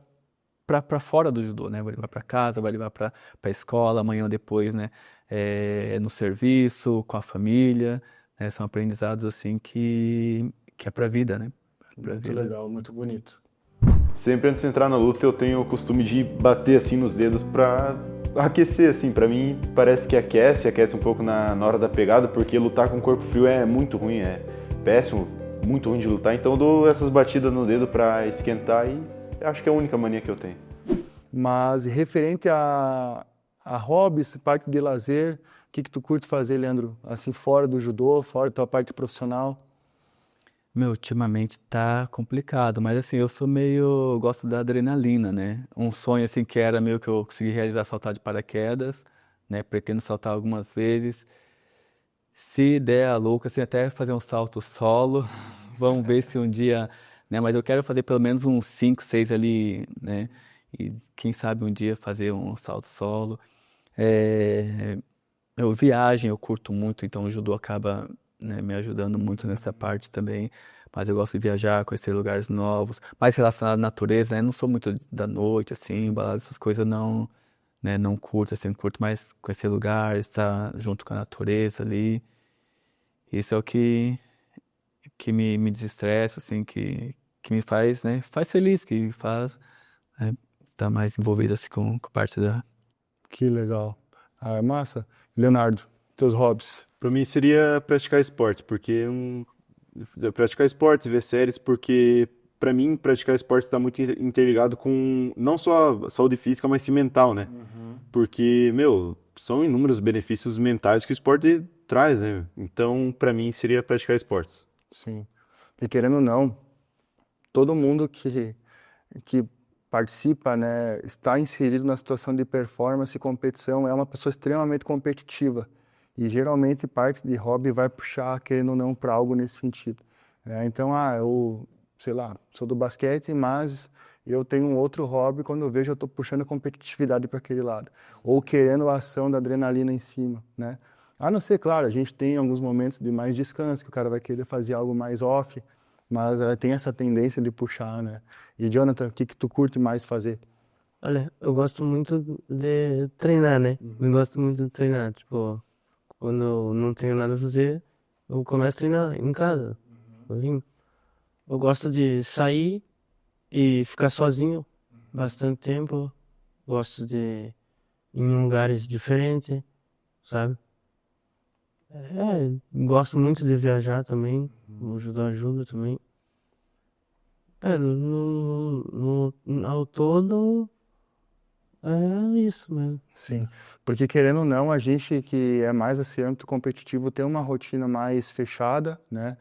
para fora do judô, né? Vai levar para casa, vai levar para a escola, amanhã ou depois, né? No serviço, com a família. São aprendizados assim que é pra vida, né? Muito legal, muito bonito. Sempre antes de entrar na luta eu tenho o costume de bater assim nos dedos pra aquecer, assim. Pra mim parece que aquece um pouco na hora da pegada, porque lutar com o corpo frio é muito ruim, é péssimo. muito ruim de lutar, então eu dou essas batidas no dedo para esquentar e acho que é a única mania que eu tenho. Mas referente a hobbies, parte de lazer, o que tu curte fazer, Leandro? Assim, fora do judô, fora da tua parte profissional? Meu, ultimamente tá complicado, mas assim, eu gosto da adrenalina, né? Um sonho assim que era meio que eu consegui realizar saltar de paraquedas, né? Pretendo saltar algumas vezes. Se der a louca, assim, até fazer um salto solo. Vamos ver se um dia, né? Mas eu quero fazer pelo menos uns 5, 6 ali, né? E quem sabe um dia fazer um salto solo. É, viagem, eu curto muito, então o judô acaba, né, me ajudando muito nessa parte também. Mas eu gosto de viajar, conhecer lugares novos, mais relacionado à natureza, né? Não sou muito da noite, assim, balada, essas coisas não, né, não curto, assim, curto mais conhecer lugares, estar junto com a natureza ali. Isso é o que me desestressa, assim, que me faz, né, faz feliz, que faz, né, estar mais envolvido, assim, com parte da... Que legal. Ah, é massa. Leonardo, teus hobbies? Para mim seria praticar esporte, porque praticar esporte, ver séries, porque para mim praticar esporte está muito interligado com não só a saúde física, mas sim mental, né? Porque, meu, são inúmeros benefícios mentais que o esporte traz, né? Então, para mim seria praticar esportes. Sim. E querendo ou não, todo mundo que participa, né, está inserido na situação de performance e competição, é uma pessoa extremamente competitiva. E geralmente parte de hobby vai puxar, querendo ou não, para algo nesse sentido. Então, eu, sei lá, sou do basquete, mas eu tenho um outro hobby, quando eu vejo eu estou puxando a competitividade para aquele lado. Ou querendo a ação da adrenalina em cima, né? A não ser, claro, a gente tem alguns momentos de mais descanso, que o cara vai querer fazer algo mais off, mas tem essa tendência de puxar, né? E, Jonathan, o que tu curte mais fazer? Olha, eu gosto muito de treinar, né? Eu gosto muito de treinar. Tipo, quando eu não tenho nada a fazer, eu começo a treinar em casa. Eu gosto de sair e ficar sozinho bastante tempo. Gosto de ir em lugares diferentes, sabe? Gosto muito de viajar também. O judô ajuda também. Ao todo, é isso mesmo. Sim, porque querendo ou não, a gente que é mais esse âmbito competitivo tem uma rotina mais fechada, né?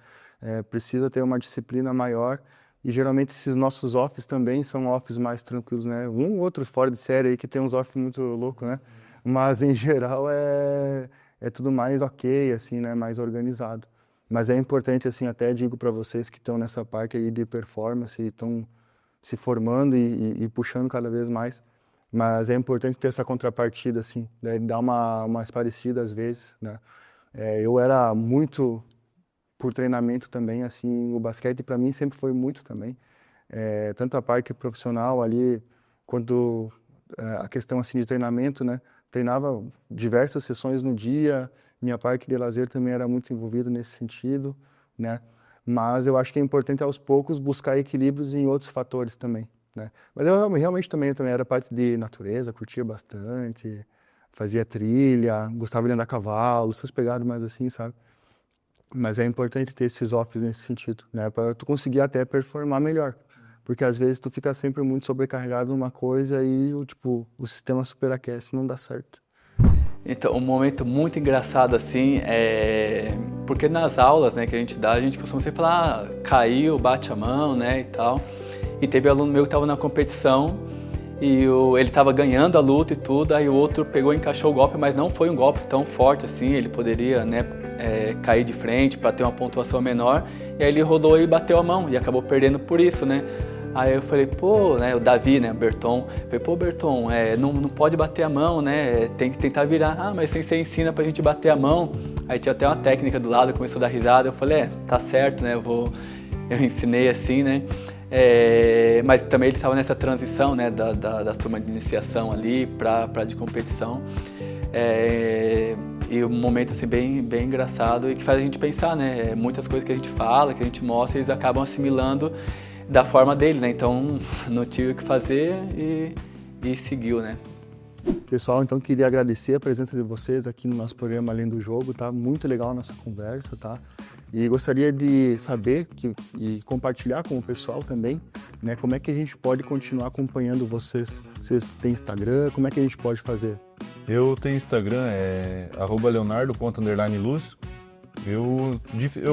Precisa ter uma disciplina maior e geralmente esses nossos offs também são offs mais tranquilos, né? Um ou outro fora de série aí que tem uns offs muito loucos, né? Mas em geral é tudo mais ok, assim, né? Mais organizado. Mas é importante, assim, até digo para vocês que estão nessa parte aí de performance e estão se formando e puxando cada vez mais. Mas é importante ter essa contrapartida, assim, né? Dar uma parecida às vezes, né? Eu era muito por treinamento também, assim, o basquete para mim sempre foi muito também. Tanto a parte profissional ali, quanto a questão, assim, de treinamento, né? Treinava diversas sessões no dia, minha parte de lazer também era muito envolvida nesse sentido, né? Mas eu acho que é importante aos poucos buscar equilíbrios em outros fatores também, né? Mas eu realmente também era parte de natureza, curtia bastante, fazia trilha, gostava de andar a cavalo, essas pegadas mais assim, sabe? Mas é importante ter esses offs nesse sentido, né? Para tu conseguir até performar melhor. Porque às vezes tu fica sempre muito sobrecarregado numa coisa e o sistema superaquece e não dá certo. Então, um momento muito engraçado assim porque nas aulas, né, que a gente dá, a gente costuma sempre falar, caiu, bate a mão, né, e tal. E teve um aluno meu que estava na competição e ele estava ganhando a luta e tudo, aí o outro pegou e encaixou o golpe, mas não foi um golpe tão forte assim, ele poderia, né, cair de frente para ter uma pontuação menor, e aí ele rodou e bateu a mão e acabou perdendo por isso, né. Aí eu falei, pô, né, o Davi, né, Berton, falei, pô, Berton, não pode bater a mão, né, tem que tentar virar. Ah, mas você ensina pra gente bater a mão. Aí tinha até uma técnica do lado, começou a dar risada, eu falei, tá certo, né, eu ensinei assim, né. Mas também ele estava nessa transição, né, da turma de iniciação ali para de competição. E um momento assim bem engraçado e que faz a gente pensar, né, muitas coisas que a gente fala, que a gente mostra, eles acabam assimilando da forma dele, né? Então não tive o que fazer e seguiu, né? Pessoal, então queria agradecer a presença de vocês aqui no nosso programa Além do Jogo, tá? Muito legal a nossa conversa, tá? E gostaria de saber e compartilhar com o pessoal também, né, como é que a gente pode continuar acompanhando vocês. Vocês têm Instagram? Como é que a gente pode fazer? Eu tenho Instagram, é @leonardo._luz. Eu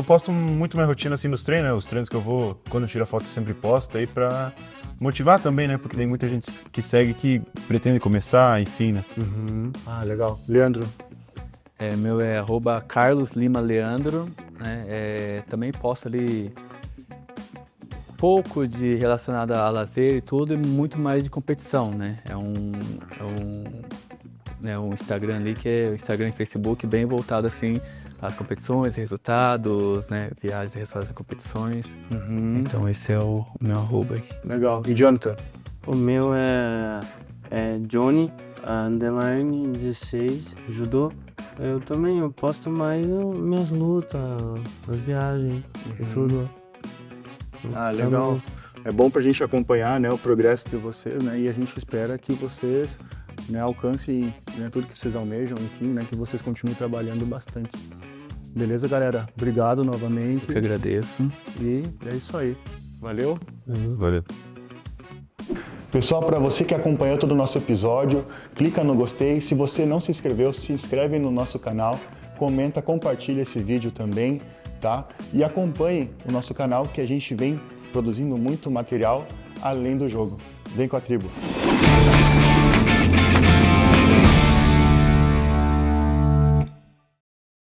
posto muito minha rotina assim nos treinos, né? Os treinos que eu vou, quando eu tiro a foto, eu sempre posto aí pra motivar também, né? Porque tem muita gente que segue que pretende começar, enfim, né? Ah, legal. Leandro? Meu é @CarlosLimaLeandro, né? Também posto ali pouco de relacionado a lazer e tudo, e muito mais de competição, né? É um Instagram ali que é o Instagram e Facebook bem voltado assim às competições, resultados, né? Viagens, resultados e competições. Então esse é o meu arroba aí. Legal. E Jonathan? O meu é Johnny, underline 16, judô. Eu posto mais minhas lutas, as viagens e tudo. Ah, legal. É bom pra gente acompanhar, né, o progresso de vocês, né? E a gente espera que vocês, né, alcancem, né, tudo que vocês almejam, enfim, né, que vocês continuem trabalhando bastante. Beleza, galera? Obrigado novamente. Eu que agradeço. E é isso aí. Valeu? Valeu. Pessoal, para você que acompanhou todo o nosso episódio, clica no gostei. Se você não se inscreveu, se inscreve no nosso canal, comenta, compartilha esse vídeo também, tá? E acompanhe o nosso canal que a gente vem produzindo muito material além do jogo. Vem com a tribo!